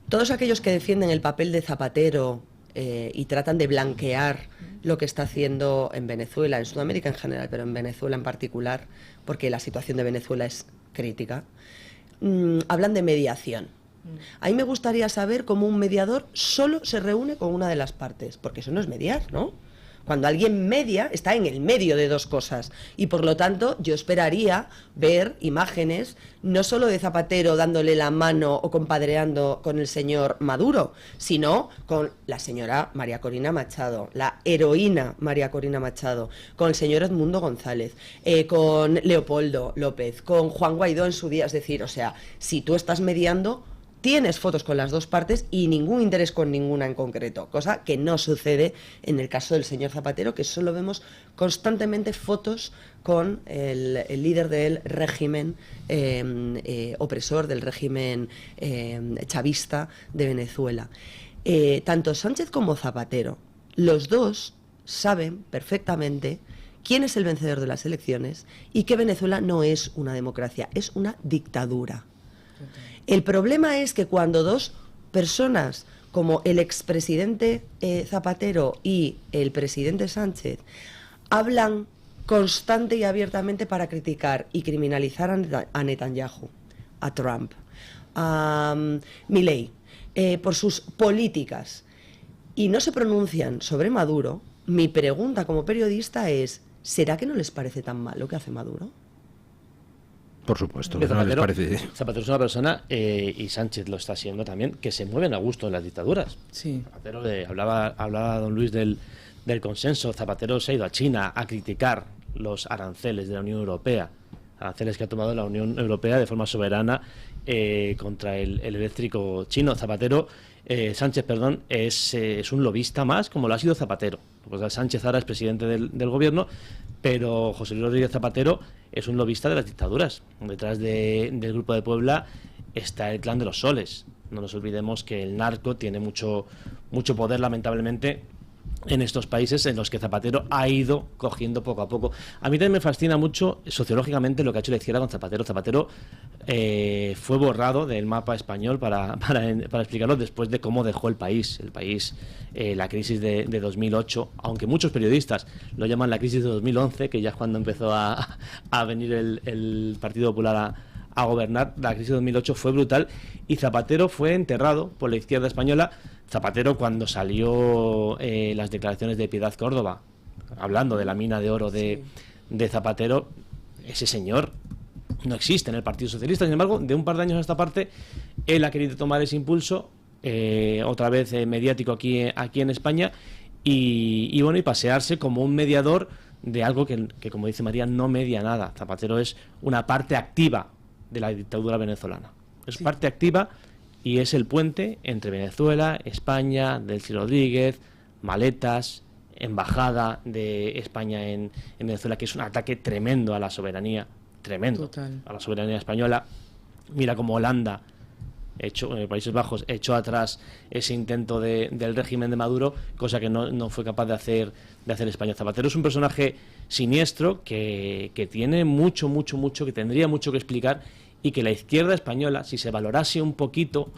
todos aquellos que defienden el papel de Zapatero y tratan de blanquear lo que está haciendo en Venezuela, en Sudamérica en general, pero en Venezuela en particular, porque la situación de Venezuela es crítica, hablan de mediación. A mí me gustaría saber cómo un mediador solo se reúne con una de las partes, porque eso no es mediar, ¿no? Cuando alguien media, está en el medio de dos cosas. Y por lo tanto, yo esperaría ver imágenes no solo de Zapatero dándole la mano o compadreando con el señor Maduro, sino con la señora María Corina Machado, la heroína María Corina Machado, con el señor Edmundo González, con Leopoldo López, con Juan Guaidó en su día. Es decir, o sea, si tú estás mediando, tienes fotos con las dos partes y ningún interés con ninguna en concreto, cosa que no sucede en el caso del señor Zapatero, que solo vemos constantemente fotos con el líder del régimen opresor, del régimen chavista de Venezuela. Tanto Sánchez como Zapatero, los dos saben perfectamente quién es el vencedor de las elecciones y que Venezuela no es una democracia, es una dictadura. El problema es que cuando dos personas como el expresidente Zapatero y el presidente Sánchez hablan constante y abiertamente para criticar y criminalizar a Netanyahu, a Trump, a Milei, por sus políticas, y no se pronuncian sobre Maduro, mi pregunta como periodista es, ¿será que no les parece tan mal lo que hace Maduro? Por supuesto, Zapatero, no les parece. Zapatero es una persona, y Sánchez lo está siendo también, que se mueven a gusto en las dictaduras. Sí. Zapatero hablaba don Luis del consenso. Zapatero se ha ido a China a criticar los aranceles de la Unión Europea, aranceles que ha tomado la Unión Europea de forma soberana contra el eléctrico chino. Sánchez, es un lobista más, como lo ha sido Zapatero. Pues Sánchez ahora es presidente del gobierno, pero José Luis Rodríguez Zapatero es un lobista de las dictaduras. Detrás del Grupo de Puebla está el Clan de los Soles. No nos olvidemos que el narco tiene mucho poder, lamentablemente, en estos países en los que Zapatero ha ido cogiendo poco a poco. A mí también me fascina mucho sociológicamente lo que ha hecho la izquierda con Zapatero. Zapatero fue borrado del mapa español para explicarlo después de cómo dejó el país. La crisis de 2008, aunque muchos periodistas lo llaman la crisis de 2011, que ya es cuando empezó a venir el Partido Popular a gobernar. La crisis de 2008 fue brutal y Zapatero fue enterrado por la izquierda española. Zapatero, cuando salió las declaraciones de Piedad Córdoba, hablando de la mina de oro de Zapatero, ese señor no existe en el Partido Socialista. Sin embargo, de un par de años a esta parte, él ha querido tomar ese impulso, otra vez mediático aquí en España, y pasearse como un mediador de algo que, como dice María, no media nada. Zapatero es una parte activa de la dictadura venezolana. Es parte activa y es el puente entre Venezuela, España, Delcy Rodríguez, maletas, embajada de España en Venezuela, que es un ataque tremendo a la soberanía, a la soberanía española. Mira cómo Holanda, Países Bajos, echó atrás ese intento del régimen de Maduro, cosa que no fue capaz de hacer España. Zapatero es un personaje siniestro que tiene mucho, que tendría mucho que explicar, y que la izquierda española, si se valorase un poquito,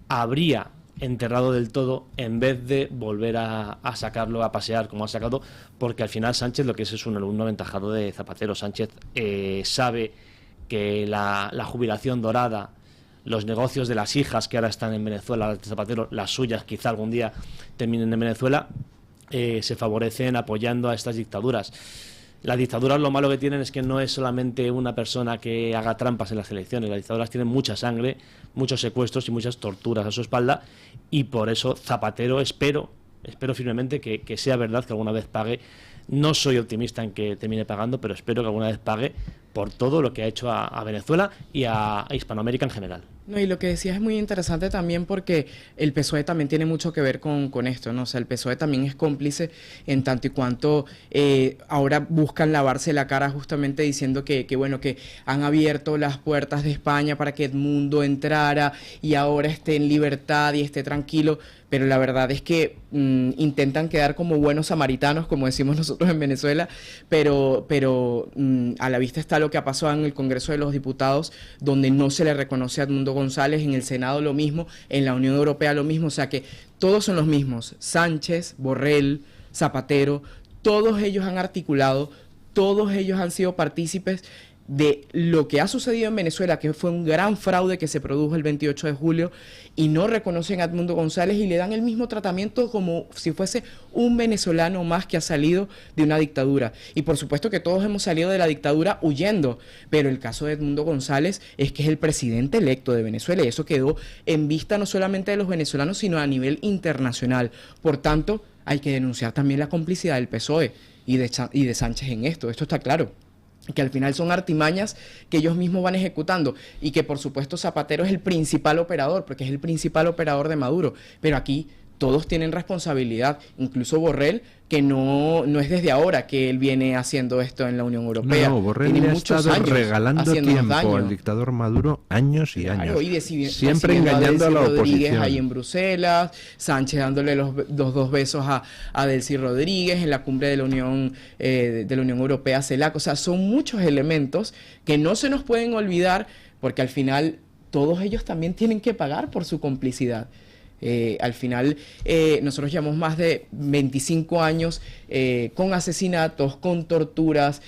habría enterrado del todo en vez de volver a sacarlo a pasear como ha sacado, porque al final Sánchez lo que es un alumno aventajado de Zapatero. Sánchez sabe que la jubilación dorada, los negocios de las hijas que ahora están en Venezuela, las de Zapatero, las suyas quizá algún día terminen en Venezuela, se favorecen apoyando a estas dictaduras. Las dictaduras, lo malo que tienen es que no es solamente una persona que haga trampas en las elecciones. Las dictaduras tienen mucha sangre, muchos secuestros y muchas torturas a su espalda, y por eso Zapatero espero firmemente que sea verdad que alguna vez pague. No soy optimista en que termine pagando, pero espero que alguna vez pague por todo lo que ha hecho a Venezuela y a Hispanoamérica en general. No, y lo que decías es muy interesante también porque el PSOE también tiene mucho que ver con esto, ¿no? O sea, el PSOE también es cómplice en tanto y cuanto ahora buscan lavarse la cara justamente diciendo bueno, que han abierto las puertas de España para que Edmundo entrara y ahora esté en libertad y esté tranquilo, pero la verdad es que intentan quedar como buenos samaritanos, como decimos nosotros en Venezuela, pero a la vista está lo que ha pasado en el Congreso de los Diputados, donde no se le reconoce a Edmundo González, en el Senado lo mismo, en la Unión Europea lo mismo, o sea que todos son los mismos, Sánchez, Borrell, Zapatero, todos ellos han articulado, todos ellos han sido partícipes de lo que ha sucedido en Venezuela, que fue un gran fraude que se produjo el 28 de julio, y no reconocen a Edmundo González y le dan el mismo tratamiento como si fuese un venezolano más que ha salido de una dictadura. Y por supuesto que todos hemos salido de la dictadura huyendo, pero el caso de Edmundo González es que es el presidente electo de Venezuela, y eso quedó en vista no solamente de los venezolanos, sino a nivel internacional. Por tanto, hay que denunciar también la complicidad del PSOE y de Sánchez en esto está claro. Que al final son artimañas que ellos mismos van ejecutando y que por supuesto Zapatero es el principal operador, porque es el principal operador de Maduro, pero aquí todos tienen responsabilidad, incluso Borrell, que no es desde ahora que él viene haciendo esto en la Unión Europea. No, Borrell le ha estado regalando tiempo al dictador Maduro años y años. Siempre engañando a la oposición. Ahí en Bruselas, Sánchez dándole los dos besos a Delcy Rodríguez en la cumbre de la Unión Europea, CELAC. O sea, son muchos elementos que no se nos pueden olvidar porque al final todos ellos también tienen que pagar por su complicidad. Al final, nosotros llevamos más de 25 años con asesinatos, con torturas,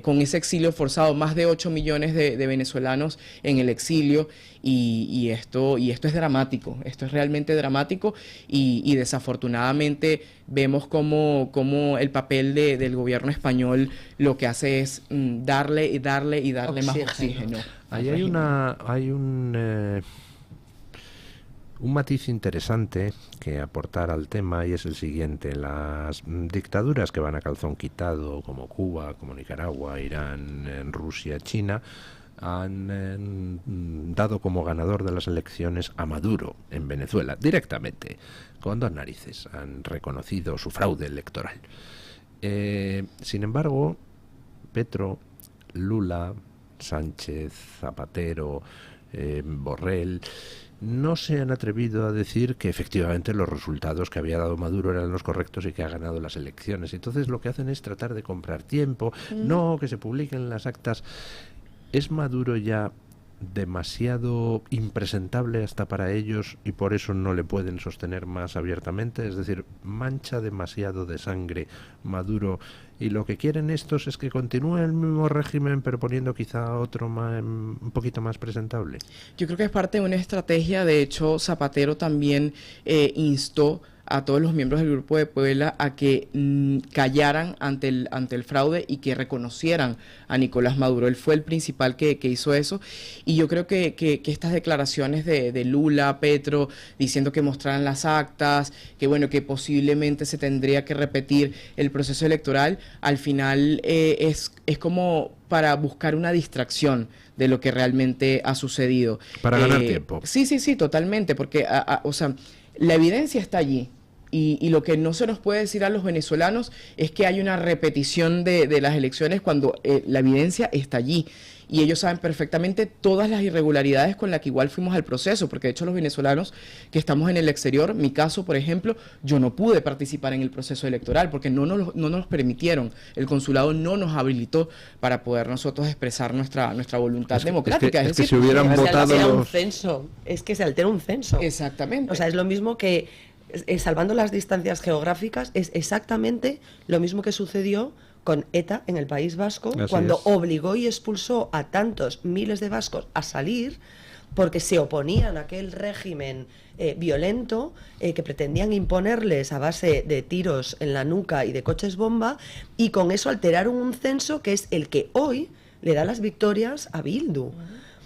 con ese exilio forzado, más de 8 millones de venezolanos en el exilio, y esto es dramático, esto es realmente dramático, y desafortunadamente vemos como el papel del gobierno español lo que hace es darle más oxígeno. Ahí hay un matiz interesante que aportar al tema, y es el siguiente: las dictaduras que van a calzón quitado, como Cuba, como Nicaragua, Irán, Rusia, China, han dado como ganador de las elecciones a Maduro en Venezuela, directamente, con dos narices, han reconocido su fraude electoral. Sin embargo, Petro, Lula, Sánchez, Zapatero, Borrell no se han atrevido a decir que efectivamente los resultados que había dado Maduro eran los correctos y que ha ganado las elecciones. Entonces lo que hacen es tratar de comprar tiempo, no que se publiquen las actas. ¿Es Maduro ya demasiado impresentable hasta para ellos y por eso no le pueden sostener más abiertamente? Es decir, mancha demasiado de sangre Maduro, y lo que quieren estos es que continúe el mismo régimen pero poniendo quizá otro un poquito más presentable. Yo creo que es parte de una estrategia. De hecho, Zapatero también instó a todos los miembros del Grupo de Puebla a que callaran ante el fraude y que reconocieran a Nicolás Maduro. Él fue el principal que hizo eso, y yo creo que estas declaraciones de Lula, Petro, diciendo que mostraran las actas, que bueno, que posiblemente se tendría que repetir el proceso electoral, al final es como para buscar una distracción de lo que realmente ha sucedido. Para ganar tiempo. Sí, totalmente, porque o sea, la evidencia está allí. Y lo que no se nos puede decir a los venezolanos es que hay una repetición de las elecciones cuando la evidencia está allí. Y ellos saben perfectamente todas las irregularidades con las que igual fuimos al proceso, porque de hecho los venezolanos que estamos en el exterior, mi caso, por ejemplo, yo no pude participar en el proceso electoral porque no nos permitieron, el consulado no nos habilitó para poder nosotros expresar nuestra voluntad democrática. Es que si hubieran votado un censo, es que se altera un censo. Exactamente. O sea, es lo mismo que, salvando las distancias geográficas, es exactamente lo mismo que sucedió con ETA en el País Vasco, cuando obligó y expulsó a tantos miles de vascos a salir porque se oponían a aquel régimen violento que pretendían imponerles a base de tiros en la nuca y de coches bomba, y con eso alteraron un censo que es el que hoy le da las victorias a Bildu.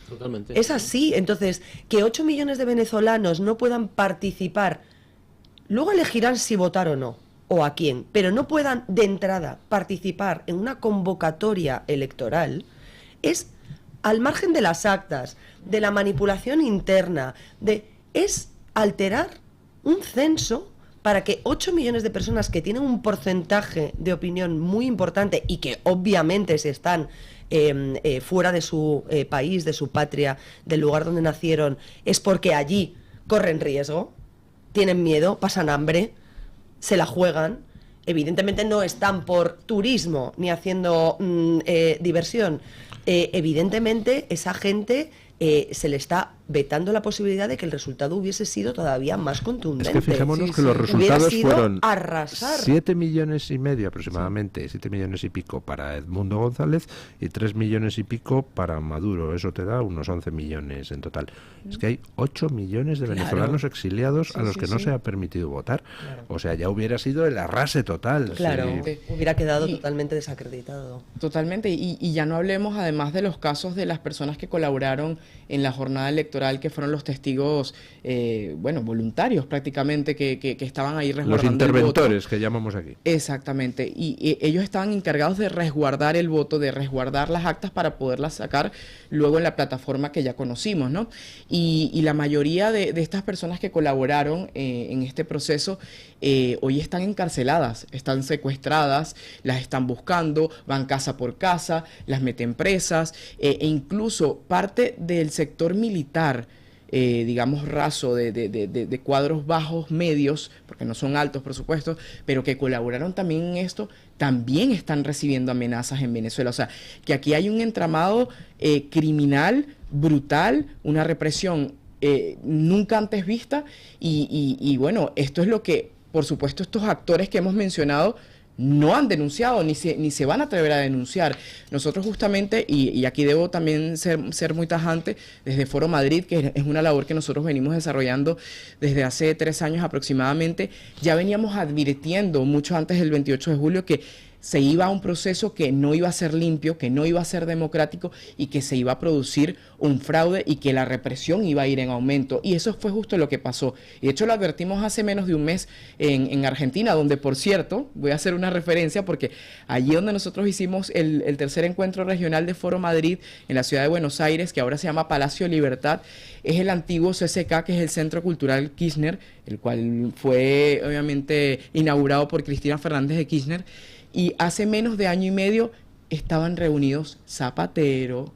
Totalmente. Es así. Entonces, que 8 millones de venezolanos no puedan participar, luego elegirán si votar o no, o a quién, pero no puedan de entrada participar en una convocatoria electoral, es al margen de las actas, de la manipulación interna, es alterar un censo para que 8 millones de personas que tienen un porcentaje de opinión muy importante y que obviamente se están fuera de su país, de su patria, del lugar donde nacieron, es porque allí corren riesgo, tienen miedo, pasan hambre, se la juegan. Evidentemente no están por turismo ni haciendo diversión. Evidentemente esa gente se le está vetando la posibilidad de que el resultado hubiese sido todavía más contundente. Es que fijémonos que los resultados fueron arrasar. 7,5 millones aproximadamente, 7 millones y pico para Edmundo González y 3 millones y pico para Maduro. Eso te da unos 11 millones en total. Es que hay 8 millones de venezolanos exiliados a los que no se ha permitido votar. Claro. O sea, ya hubiera sido el arrase total. Claro, hubiera quedado totalmente desacreditado. Totalmente, y ya no hablemos además de los casos de las personas que colaboraron en la jornada electoral, que fueron los testigos, voluntarios prácticamente, que estaban ahí resguardando los interventores, el voto. Que llamamos aquí. Exactamente, y ellos estaban encargados de resguardar el voto, de resguardar las actas para poderlas sacar luego en la plataforma que ya conocimos, ¿no? Y la mayoría de estas personas que colaboraron en este proceso hoy están encarceladas, están secuestradas, las están buscando, van casa por casa, las meten presas, e incluso parte del sector militar, digamos raso, de cuadros bajos, medios, porque no son altos por supuesto, pero que colaboraron también en esto, también están recibiendo amenazas en Venezuela. O sea, que aquí hay un entramado criminal, brutal, una represión nunca antes vista, y bueno, esto es lo que, por supuesto, estos actores que hemos mencionado no han denunciado, ni se van a atrever a denunciar. Nosotros justamente, y aquí debo también ser muy tajante, desde Foro Madrid, que es una labor que nosotros venimos desarrollando desde hace 3 años aproximadamente, ya veníamos advirtiendo mucho antes del 28 de julio que se iba a un proceso que no iba a ser limpio, que no iba a ser democrático y que se iba a producir un fraude y que la represión iba a ir en aumento. Y eso fue justo lo que pasó. Y de hecho lo advertimos hace menos de un mes en Argentina, donde, por cierto, voy a hacer una referencia porque allí donde nosotros hicimos el tercer encuentro regional de Foro Madrid en la ciudad de Buenos Aires, que ahora se llama Palacio Libertad, es el antiguo CCK, que es el Centro Cultural Kirchner, el cual fue obviamente inaugurado por Cristina Fernández de Kirchner. Y hace menos de año y medio estaban reunidos Zapatero,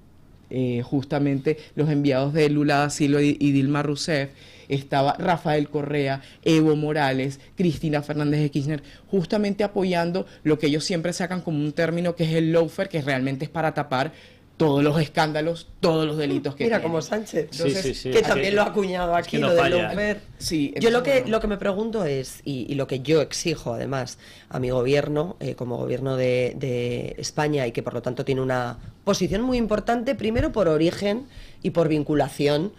justamente los enviados de Lula da Silva y Dilma Rousseff, estaba Rafael Correa, Evo Morales, Cristina Fernández de Kirchner, justamente apoyando lo que ellos siempre sacan como un término que es el lawfare, que realmente es para tapar todos los escándalos, todos los delitos que Mira, tienen. como Sánchez, entonces, sí. que también lo ha acuñado aquí, que no lo del falla. lawfare. Sí, Yo lo que me pregunto es, y lo que yo exijo además a mi gobierno, como gobierno de España, y que por lo tanto tiene una posición muy importante, primero por origen y por vinculación,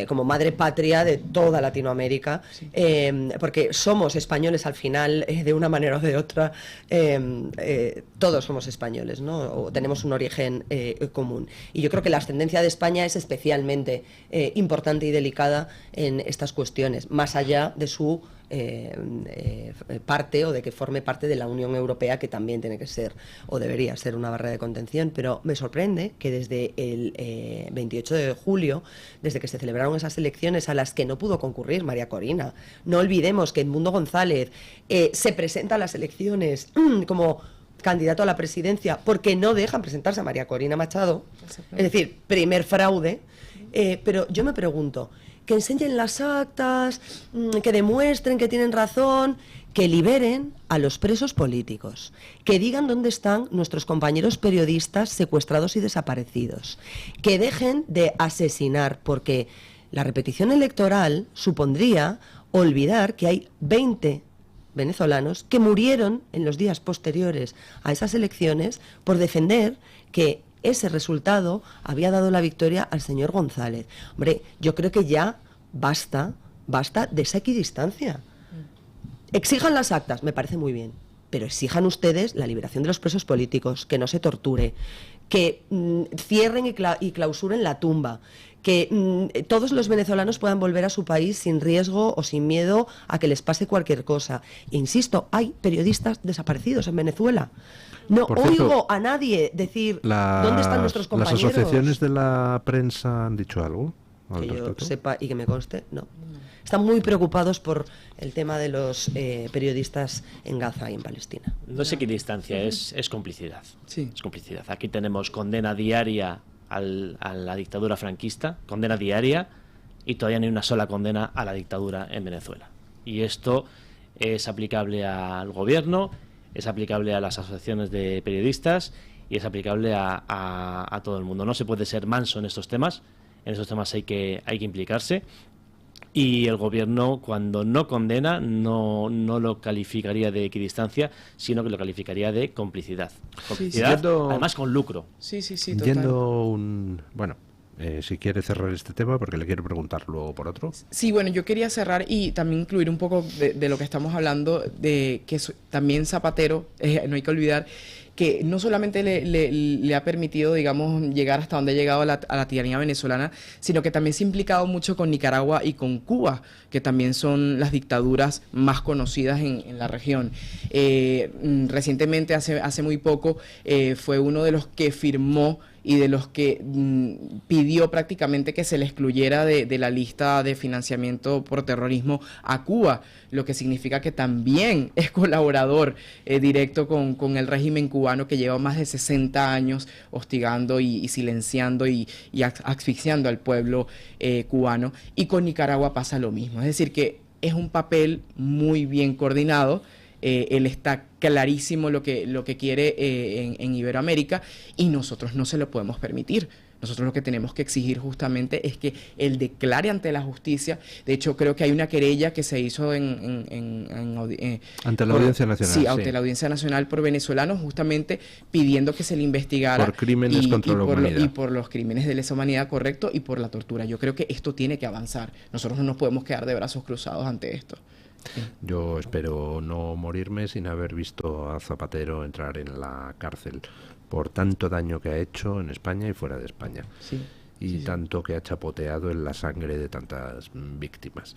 como madre patria de toda Latinoamérica, sí. Porque somos españoles al final, de una manera o de otra, todos somos españoles, ¿no? O tenemos un origen común. Y yo creo que la ascendencia de España es especialmente importante y delicada en estas cuestiones, más allá de su parte o de que forme parte de la Unión Europea, que también tiene que ser o debería ser una barrera de contención. Pero me sorprende que desde el 28 de julio, desde que se celebraron esas elecciones a las que no pudo concurrir María Corina, no olvidemos que Edmundo González se presenta a las elecciones como candidato a la presidencia porque no dejan presentarse a María Corina Machado, es decir, primer fraude, pero yo me pregunto, que enseñen las actas, que demuestren que tienen razón, que liberen a los presos políticos, que digan dónde están nuestros compañeros periodistas secuestrados y desaparecidos, que dejen de asesinar, porque la repetición electoral supondría olvidar que hay 20 venezolanos que murieron en los días posteriores a esas elecciones por defender que ese resultado había dado la victoria al señor González. Hombre, yo creo que ya basta de esa equidistancia. Exijan las actas, me parece muy bien, pero exijan ustedes la liberación de los presos políticos, que no se torture, que cierren y clausuren la tumba, que todos los venezolanos puedan volver a su país sin riesgo o sin miedo a que les pase cualquier cosa. E insisto, hay periodistas desaparecidos en Venezuela. No oigo a nadie decir dónde están nuestros compañeros. ¿Las asociaciones de la prensa han dicho algo? Que yo sepa y que me conste, no. Están muy preocupados por el tema de los periodistas en Gaza y en Palestina. No es equidistancia, es complicidad. Sí. Es complicidad. Aquí tenemos condena diaria a la dictadura franquista, condena diaria, y todavía no hay una sola condena a la dictadura en Venezuela. Y esto es aplicable al gobierno, es aplicable a las asociaciones de periodistas y es aplicable a todo el mundo. No se puede ser manso en estos temas hay que implicarse, y el gobierno, cuando no condena, no lo calificaría de equidistancia, sino que lo calificaría de complicidad. Complicidad, además con lucro. Sí, total. Bueno, si quiere cerrar este tema, porque le quiero preguntar luego por otro. Sí, bueno, yo quería cerrar y también incluir un poco de lo que estamos hablando, de que también Zapatero, no hay que olvidar, que no solamente le ha permitido, digamos, llegar hasta donde ha llegado a la tiranía venezolana, sino que también se ha implicado mucho con Nicaragua y con Cuba, que también son las dictaduras más conocidas en la región. Recientemente, hace muy poco, fue uno de los que firmó y de los que pidió prácticamente que se le excluyera de la lista de financiamiento por terrorismo a Cuba, lo que significa que también es colaborador directo con el régimen cubano, que lleva más de 60 años hostigando y silenciando y asfixiando al pueblo cubano. Y con Nicaragua pasa lo mismo, es decir, que es un papel muy bien coordinado. Él está clarísimo lo que quiere en Iberoamérica, y nosotros no se lo podemos permitir. Nosotros lo que tenemos que exigir justamente es que él declare ante la justicia. De hecho, creo que hay una querella que se hizo ante la Audiencia Nacional. Sí, ante la Audiencia Nacional por venezolanos, justamente pidiendo que se le investigara por crímenes contra la humanidad. Y por los crímenes de lesa humanidad, correcto, y por la tortura. Yo creo que esto tiene que avanzar. Nosotros no nos podemos quedar de brazos cruzados ante esto. Sí. Yo espero no morirme sin haber visto a Zapatero entrar en la cárcel por tanto daño que ha hecho en España y fuera de España, y tanto que ha chapoteado en la sangre de tantas víctimas.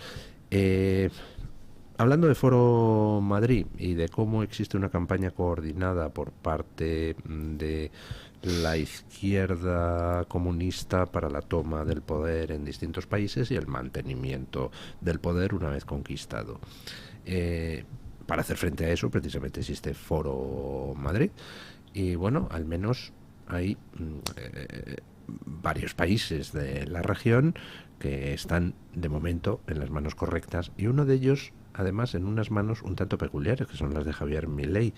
Hablando de Foro Madrid y de cómo existe una campaña coordinada por parte de la izquierda comunista para la toma del poder en distintos países y el mantenimiento del poder una vez conquistado. Para hacer frente a eso, precisamente existe Foro Madrid, y bueno, al menos hay varios países de la región que están de momento en las manos correctas, y uno de ellos, además, en unas manos un tanto peculiares, que son las de Javier Milei,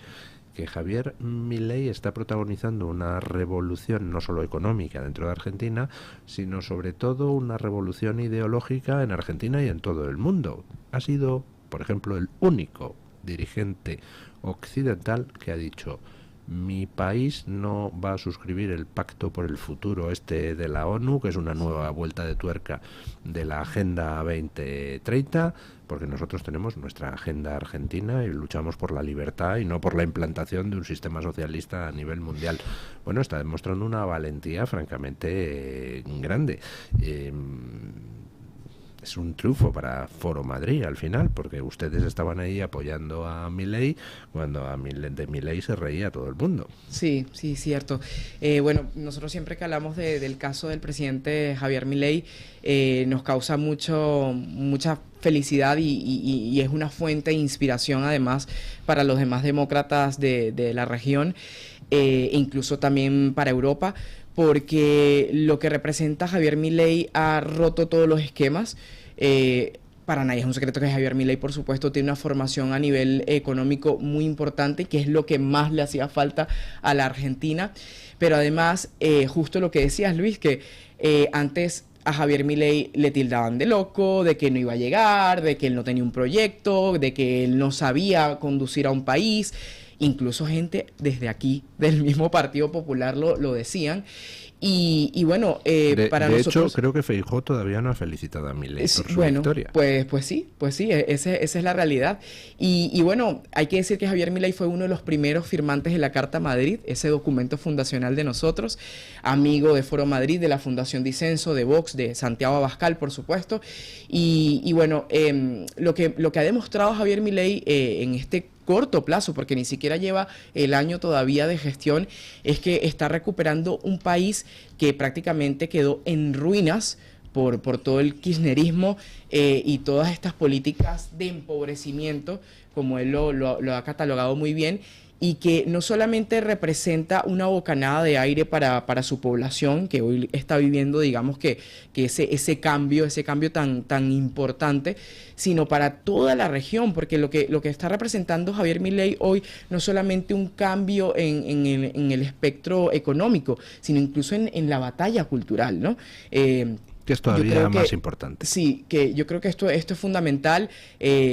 que Javier Milei está protagonizando una revolución no solo económica dentro de Argentina, sino sobre todo una revolución ideológica en Argentina y en todo el mundo. Ha sido, por ejemplo, el único dirigente occidental que ha dicho: mi país no va a suscribir el Pacto por el Futuro de la ONU, que es una nueva vuelta de tuerca de la Agenda 2030, porque nosotros tenemos nuestra agenda argentina y luchamos por la libertad y no por la implantación de un sistema socialista a nivel mundial. Bueno, está demostrando una valentía francamente grande. Es un triunfo para Foro Madrid al final, porque ustedes estaban ahí apoyando a Milei cuando de Milei se reía todo el mundo. Sí, cierto. Bueno, nosotros siempre que hablamos del caso del presidente Javier Milei, nos causa mucha felicidad y es una fuente de inspiración además para los demás demócratas de la región, incluso también para Europa, porque lo que representa Javier Milei ha roto todos los esquemas. Para nadie es un secreto que Javier Milei, por supuesto, tiene una formación a nivel económico muy importante, que es lo que más le hacía falta a la Argentina. Pero además, justo lo que decías, Luis, que antes a Javier Milei le tildaban de loco, de que no iba a llegar, de que él no tenía un proyecto, de que él no sabía conducir a un país. Incluso gente desde aquí, del mismo Partido Popular, lo decían. Y bueno, para de nosotros... hecho, creo que Feijóo todavía no ha felicitado a Milei por su bueno, victoria. pues sí, esa es la realidad. Y bueno, hay que decir que Javier Milei fue uno de los primeros firmantes de la Carta Madrid, ese documento fundacional de nosotros, amigo de Foro Madrid, de la Fundación Disenso, de Vox, de Santiago Abascal, por supuesto. Y bueno, lo que ha demostrado Javier Milei en este corto plazo, porque ni siquiera lleva el año todavía de gestión, es que está recuperando un país que prácticamente quedó en ruinas por todo el kirchnerismo y todas estas políticas de empobrecimiento, como él lo ha catalogado muy bien, y que no solamente representa una bocanada de aire para su población, que hoy está viviendo, digamos, que ese cambio tan importante, sino para toda la región, porque lo que está representando Javier Milei hoy no solamente un cambio en el espectro económico, sino incluso en la batalla cultural, ¿no? Que es todavía más importante. Sí, que yo creo que esto es fundamental.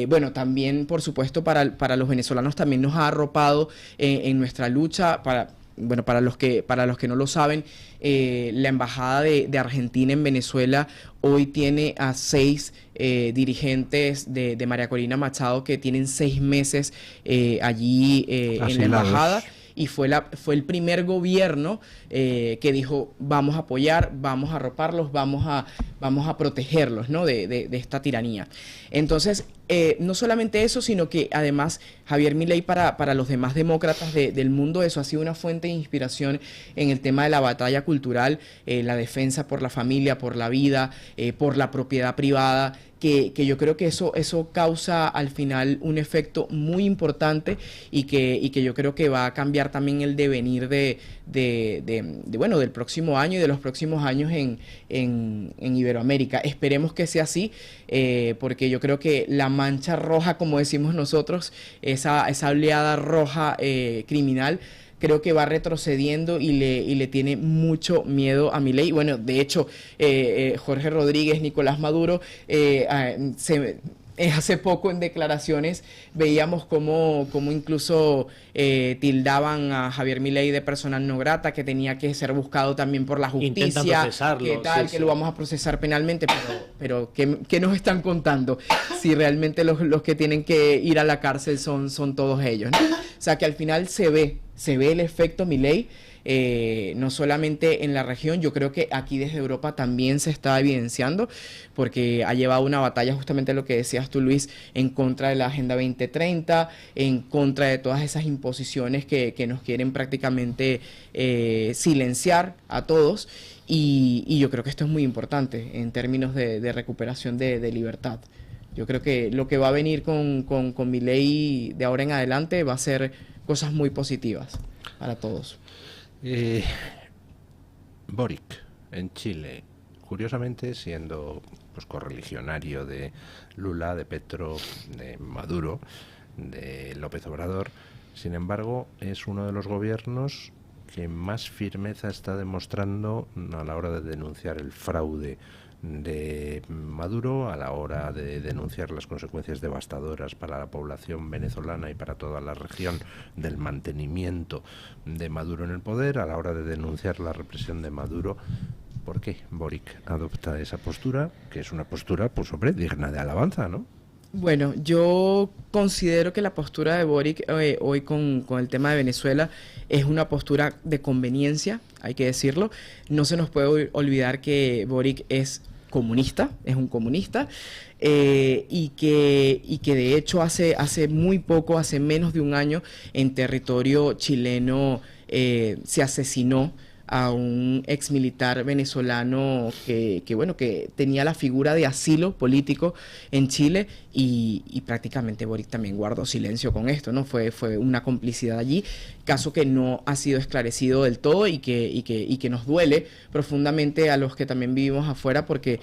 Bueno, también, por supuesto, para los venezolanos también nos ha arropado en nuestra lucha. Para los que no lo saben, la Embajada de Argentina en Venezuela hoy tiene a 6 dirigentes de María Corina Machado que tienen 6 meses allí en la embajada. Y fue el primer gobierno que dijo, vamos a apoyar, vamos a arroparlos, vamos a protegerlos, ¿no? de esta tiranía. Entonces, no solamente eso, sino que además Javier Milei para los demás demócratas del mundo, eso ha sido una fuente de inspiración en el tema de la batalla cultural, la defensa por la familia, por la vida, por la propiedad privada, que yo creo que eso causa al final un efecto muy importante y que yo creo que va a cambiar también el devenir bueno, del próximo año y de los próximos años en Iberoamérica. Esperemos que sea así, porque yo creo que la mancha roja, como decimos nosotros, esa oleada roja criminal, creo que va retrocediendo y le tiene mucho miedo a Milei. Bueno, de hecho, Jorge Rodríguez, Nicolás Maduro, hace poco en declaraciones veíamos cómo incluso tildaban a Javier Milei de persona no grata, que tenía que ser buscado también por la justicia, que lo vamos a procesar penalmente, pero ¿qué nos están contando? Si realmente los que tienen que ir a la cárcel son todos ellos, ¿no? O sea que al final se ve el efecto Milei. No solamente en la región, yo creo que aquí desde Europa también se está evidenciando, porque ha llevado una batalla, justamente lo que decías tú, Luis, en contra de la Agenda 2030, en contra de todas esas imposiciones que nos quieren prácticamente silenciar a todos, y yo creo que esto es muy importante en términos de recuperación de libertad. Yo creo que lo que va a venir con Milei de ahora en adelante va a ser cosas muy positivas para todos. Boric, en Chile, curiosamente siendo pues correligionario de Lula, de Petro, de Maduro, de López Obrador, sin embargo, es uno de los gobiernos que más firmeza está demostrando a la hora de denunciar el fraude de Maduro, a la hora de denunciar las consecuencias devastadoras para la población venezolana y para toda la región del mantenimiento de Maduro en el poder, a la hora de denunciar la represión de Maduro. ¿Por qué Boric adopta esa postura? Que es una postura, pues hombre, digna de alabanza, ¿no? Bueno, yo considero que la postura de Boric hoy con el tema de Venezuela es una postura de conveniencia, hay que decirlo. No se nos puede olvidar que Boric es comunista, es un comunista, y que de hecho hace muy poco, hace menos de un año, en territorio chileno se asesinó a un ex militar venezolano que tenía la figura de asilo político en Chile, y prácticamente Boric también guardó silencio con esto, ¿no? Fue una complicidad allí, caso que no ha sido esclarecido del todo y que nos duele profundamente a los que también vivimos afuera, porque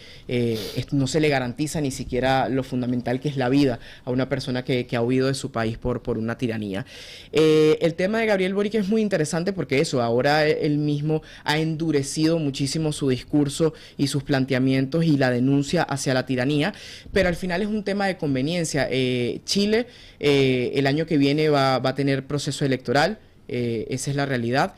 no se le garantiza ni siquiera lo fundamental que es la vida a una persona que ha huido de su país por una tiranía. El tema de Gabriel Boric es muy interesante porque ahora él mismo ha endurecido muchísimo su discurso y sus planteamientos y la denuncia hacia la tiranía, pero al final es un tema de conveniencia. Chile el año que viene va a tener proceso electoral, esa es la realidad,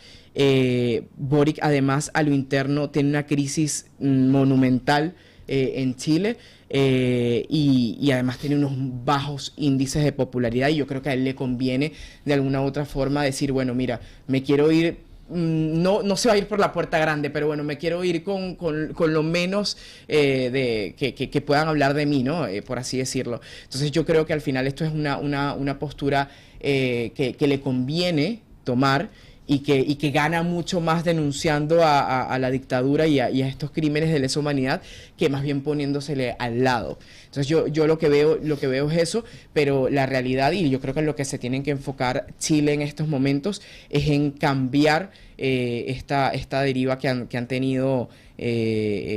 Boric, además, a lo interno tiene una crisis monumental en Chile. Y además tiene unos bajos índices de popularidad, y yo creo que a él le conviene de alguna u otra forma decir, bueno, mira, me quiero ir, no se va a ir por la puerta grande, pero bueno, me quiero ir con lo menos que puedan hablar de mí, ¿no? Por así decirlo. Entonces yo creo que al final esto es una postura que le conviene tomar, y que gana mucho más denunciando a la dictadura y a estos crímenes de lesa humanidad, que más bien poniéndosele al lado. Entonces yo lo que veo es eso, pero la realidad, y yo creo que en lo que se tienen que enfocar Chile en estos momentos, es en cambiar esta deriva que han tenido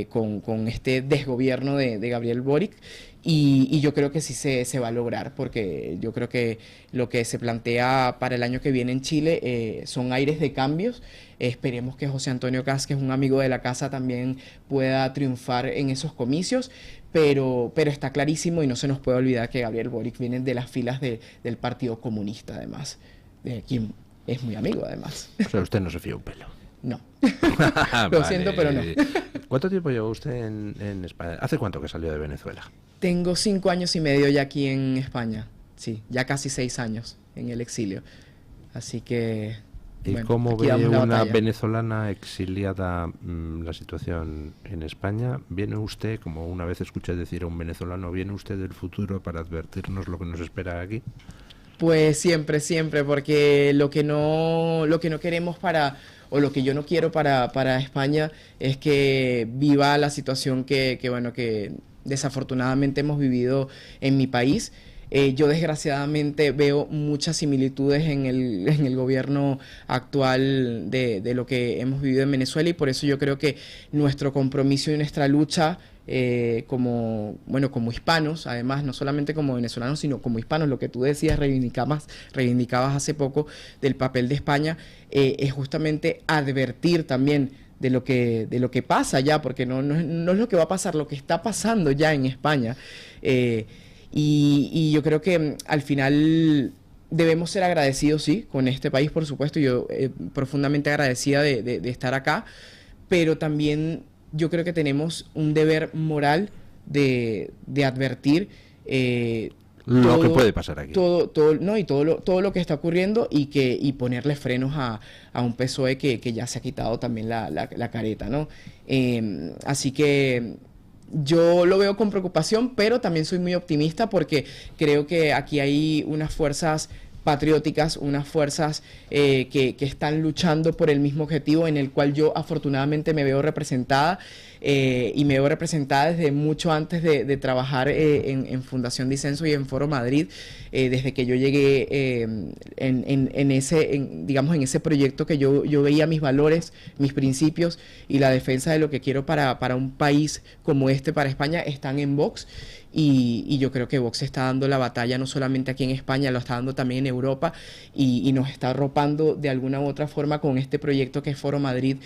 con este desgobierno de Gabriel Boric. Y yo creo que sí se va a lograr, porque yo creo que lo que se plantea para el año que viene en Chile son aires de cambios. Esperemos que José Antonio Kast, que es un amigo de la casa, también pueda triunfar en esos comicios, pero está clarísimo, y no se nos puede olvidar, que Gabriel Boric viene de las filas del Partido Comunista, además, de quien es muy amigo, además. O sea, usted no se fía un pelo. No. Lo siento, pero no. ¿Cuánto tiempo lleva usted en España? ¿Hace cuánto que salió de Venezuela? Tengo 5 años y medio ya aquí en España. Sí, ya casi 6 años en el exilio. Así que... ¿Y bueno, cómo ve una batalla. venezolana exiliada la situación en España? ¿Viene usted, como una vez escuché decir a un venezolano, viene usted del futuro para advertirnos lo que nos espera aquí? Pues siempre, porque lo que no queremos o lo que yo no quiero para España es que viva la situación que desafortunadamente hemos vivido en mi país. Yo desgraciadamente veo muchas similitudes en el gobierno actual de lo que hemos vivido en Venezuela, y por eso yo creo que nuestro compromiso y nuestra lucha como hispanos, además, no solamente como venezolanos, sino como hispanos, lo que tú decías, reivindicabas hace poco del papel de España, es justamente advertir también de lo que pasa ya, porque no es lo que va a pasar, lo que está pasando ya en España. Y yo creo que al final debemos ser agradecidos, sí, con este país, por supuesto. Yo profundamente agradecida de estar acá, pero también yo creo que tenemos un deber moral de advertir lo que puede pasar aquí. Todo lo que está ocurriendo, y ponerle frenos a un PSOE que ya se ha quitado también la careta, ¿no? Así que yo lo veo con preocupación, pero también soy muy optimista, porque creo que aquí hay unas fuerzas patrióticas, unas fuerzas que están luchando por el mismo objetivo, en el cual yo afortunadamente me veo representada, y me veo representada desde mucho antes de trabajar en Fundación Disenso y en Foro Madrid, desde que yo llegué en ese proyecto, que yo veía mis valores, mis principios y la defensa de lo que quiero para un país como este, para España, están en Vox. Y yo creo que Vox está dando la batalla no solamente aquí en España, lo está dando también en Europa, y nos está arropando de alguna u otra forma con este proyecto que es Foro Madrid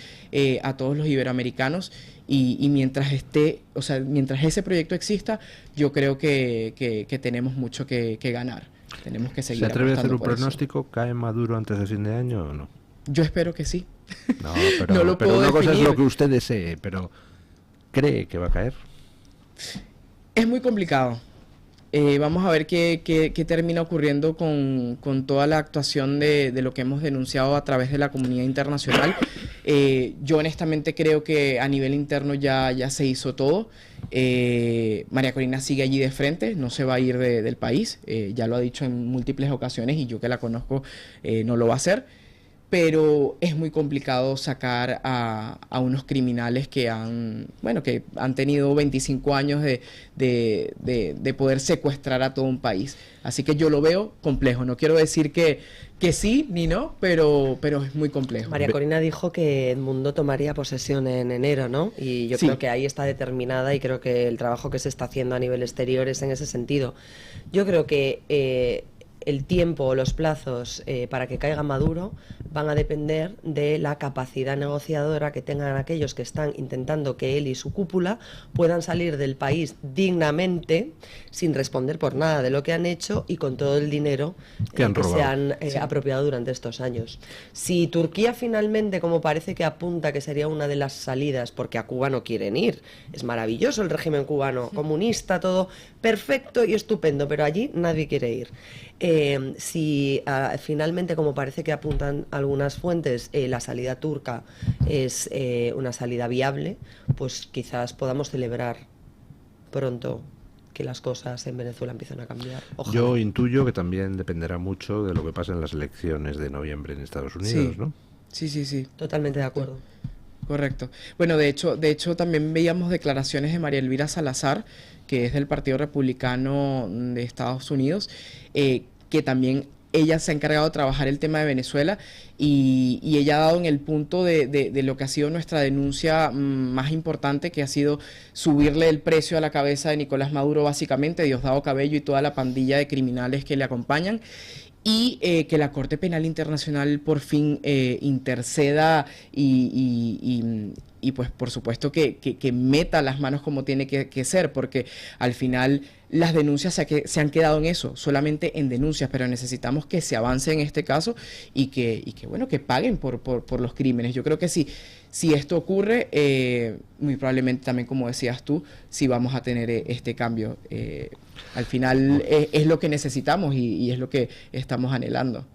a todos los iberoamericanos. Y mientras ese proyecto exista, yo creo que tenemos mucho que ganar. Tenemos que seguir. ¿Se atreve a hacer un por eso. pronóstico? ¿Cae Maduro antes de fin de año o no? Yo espero que sí. No, pero, No lo pero puedo una cosa es definir. lo que usted desee, pero ¿cree que va a caer? Es muy complicado. Vamos a ver qué termina ocurriendo con toda la actuación de lo que hemos denunciado a través de la comunidad internacional. Yo honestamente creo que a nivel interno ya se hizo todo. María Corina sigue allí de frente, no se va a ir del país. Ya lo ha dicho en múltiples ocasiones, y yo que la conozco no lo va a hacer. Pero es muy complicado sacar a unos criminales que han tenido 25 años de poder secuestrar a todo un país. Así que yo lo veo complejo. No quiero decir que sí ni no, pero es muy complejo. María Corina dijo que Edmundo tomaría posesión en enero, ¿no? Y yo creo que ahí está determinada, y creo que el trabajo que se está haciendo a nivel exterior es en ese sentido. Yo creo que el tiempo o los plazos para que caiga Maduro van a depender de la capacidad negociadora que tengan aquellos que están intentando que él y su cúpula puedan salir del país dignamente, sin responder por nada de lo que han hecho y con todo el dinero que se han apropiado durante estos años. Si Turquía finalmente, como parece que apunta que sería una de las salidas, porque a Cuba no quieren ir, es maravilloso el régimen cubano, comunista, todo perfecto y estupendo, pero allí nadie quiere ir. Si finalmente, como parece que apuntan algunas fuentes, la salida turca es una salida viable, pues quizás podamos celebrar pronto que las cosas en Venezuela empiezan a cambiar. Ojalá. Yo intuyo que también dependerá mucho de lo que pase en las elecciones de noviembre en Estados Unidos, ¿no? Sí. Totalmente de acuerdo. Correcto. Bueno, de hecho también veíamos declaraciones de María Elvira Salazar, que es del Partido Republicano de Estados Unidos, que también ella se ha encargado de trabajar el tema de Venezuela y ella ha dado en el punto de lo que ha sido nuestra denuncia más importante, que ha sido subirle el precio a la cabeza de Nicolás Maduro, básicamente, Diosdado Cabello y toda la pandilla de criminales que le acompañan. Y que la Corte Penal Internacional por fin interceda y pues por supuesto que meta las manos como tiene que ser, porque al final las denuncias se han quedado en eso, solamente en denuncias, pero necesitamos que se avance en este caso y que bueno, que paguen por los crímenes. Yo creo que si esto ocurre, muy probablemente también, como decías tú, sí vamos a tener este cambio. Al final es lo que necesitamos y es lo que estamos anhelando.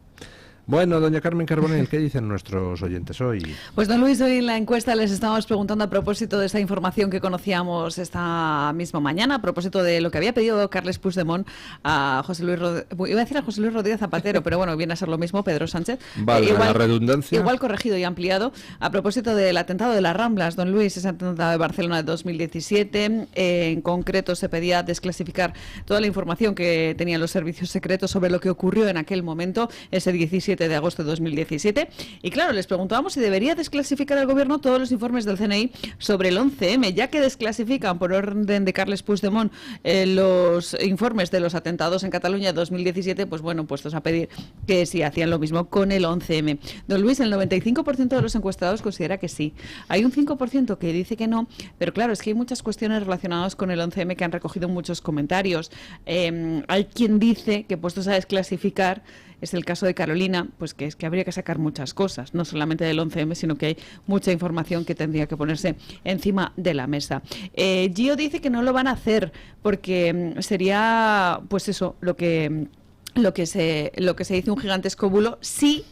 Bueno, doña Carmen Carbonell, ¿qué dicen nuestros oyentes hoy? Pues don Luis, hoy en la encuesta les estábamos preguntando a propósito de esta información que conocíamos esta misma mañana, a propósito de lo que había pedido Carles Puigdemont a José Luis Rodríguez Zapatero, pero bueno, viene a ser lo mismo, Pedro Sánchez. Vale, igual, la redundancia. Igual corregido y ampliado, a propósito del atentado de las Ramblas, don Luis, ese atentado de Barcelona de 2017. En concreto se pedía desclasificar toda la información que tenían los servicios secretos sobre lo que ocurrió en aquel momento, ese 17 de agosto de 2017. Y claro, les preguntábamos si debería desclasificar el gobierno todos los informes del CNI sobre el 11M, ya que desclasifican por orden de Carles Puigdemont los informes de los atentados en Cataluña de 2017, pues bueno, puestos a pedir que si hacían lo mismo con el 11M. Don Luis, el 95% de los encuestados considera que sí. Hay un 5% que dice que no, pero claro, es que hay muchas cuestiones relacionadas con el 11M que han recogido muchos comentarios. Hay quien dice que puestos a desclasificar, es el caso de Carolina, pues que es que habría que sacar muchas cosas, no solamente del 11M, sino que hay mucha información que tendría que ponerse encima de la mesa. Gio dice que no lo van a hacer porque sería, pues eso, lo que se dice un gigantesco bulo, sí.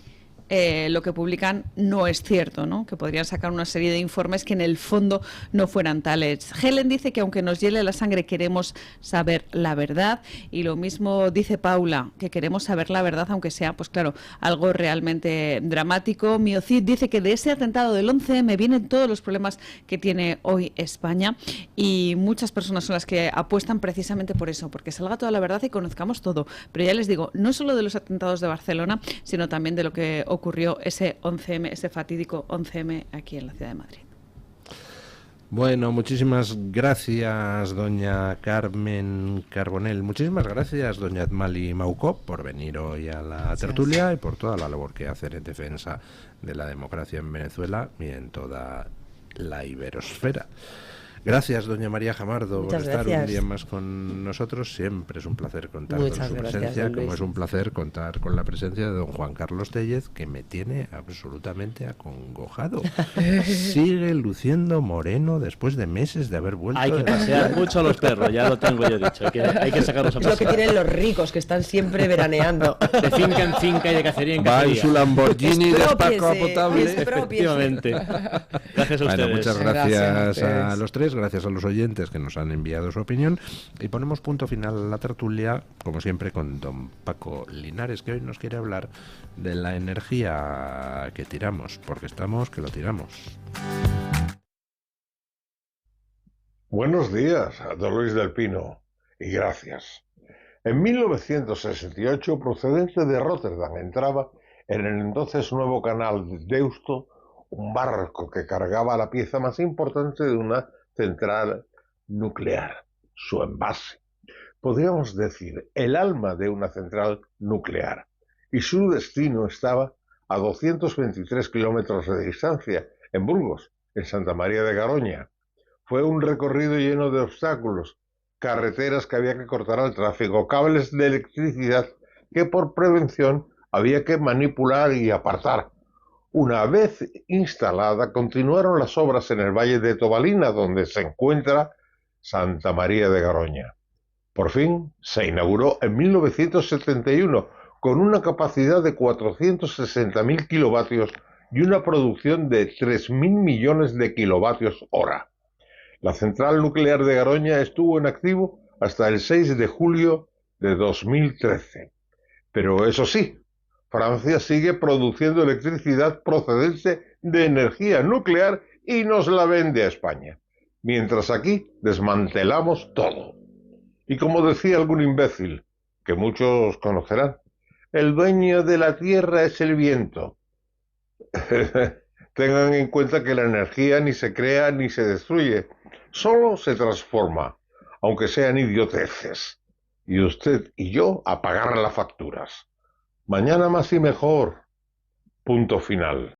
Lo que publican no es cierto, ¿no? Que podrían sacar una serie de informes que en el fondo no fueran tales. Helen dice que aunque nos hiele la sangre queremos saber la verdad, y lo mismo dice Paula, que queremos saber la verdad aunque sea, pues claro, algo realmente dramático. Miocid dice que de ese atentado del 11M vienen todos los problemas que tiene hoy España, y muchas personas son las que apuestan precisamente por eso, porque salga toda la verdad y conozcamos todo. Pero ya les digo, no solo de los atentados de Barcelona, sino también de lo que ocurrió ese 11M, ese fatídico 11M aquí en la ciudad de Madrid. Bueno, muchísimas gracias, doña Carmen Carbonell. Muchísimas gracias, doña Admali Maucó, por venir hoy a la tertulia y por toda la labor que hacen en defensa de la democracia en Venezuela y en toda la iberosfera. Gracias, doña María Jamardo, por estar un día más con nosotros. Siempre es un placer contar con su presencia, como es un placer contar con la presencia de don Juan Carlos Tellez, que me tiene absolutamente acongojado. Sigue luciendo moreno después de meses de haber vuelto. Hay que pasear mucho a los perros, ya lo tengo yo dicho. Hay que sacarlos a pasear. Es lo que tienen los ricos, que están siempre veraneando. De finca en finca y de cacería en cacería. Va en su Lamborghini de Paco potable. Efectivamente. Gracias a ustedes. Bueno, muchas gracias a los tres. Gracias a los oyentes que nos han enviado su opinión, y ponemos punto final a la tertulia, como siempre, con don Paco Linares, que hoy nos quiere hablar de la energía que tiramos, porque estamos que lo tiramos. Buenos días, don Luis del Pino, y gracias. En 1968, procedente de Rotterdam, entraba en el entonces nuevo canal de Deusto un barco que cargaba la pieza más importante de una central nuclear, su envase. Podríamos decir, el alma de una central nuclear, y su destino estaba a 223 kilómetros de distancia, en Burgos, en Santa María de Garoña. Fue un recorrido lleno de obstáculos, carreteras que había que cortar al tráfico, cables de electricidad que por prevención había que manipular y apartar. Una vez instalada, continuaron las obras en el Valle de Tobalina, donde se encuentra Santa María de Garoña. Por fin se inauguró en 1971 con una capacidad de 460.000 kilovatios y una producción de 3.000 millones de kilovatios hora. La central nuclear de Garoña estuvo en activo hasta el 6 de julio de 2013. Pero eso sí, Francia sigue produciendo electricidad procedente de energía nuclear y nos la vende a España, mientras aquí desmantelamos todo. Y como decía algún imbécil, que muchos conocerán, el dueño de la tierra es el viento. Tengan en cuenta que la energía ni se crea ni se destruye, solo se transforma, aunque sean idioteces. Y usted y yo a pagar las facturas. Mañana más y mejor. Punto final.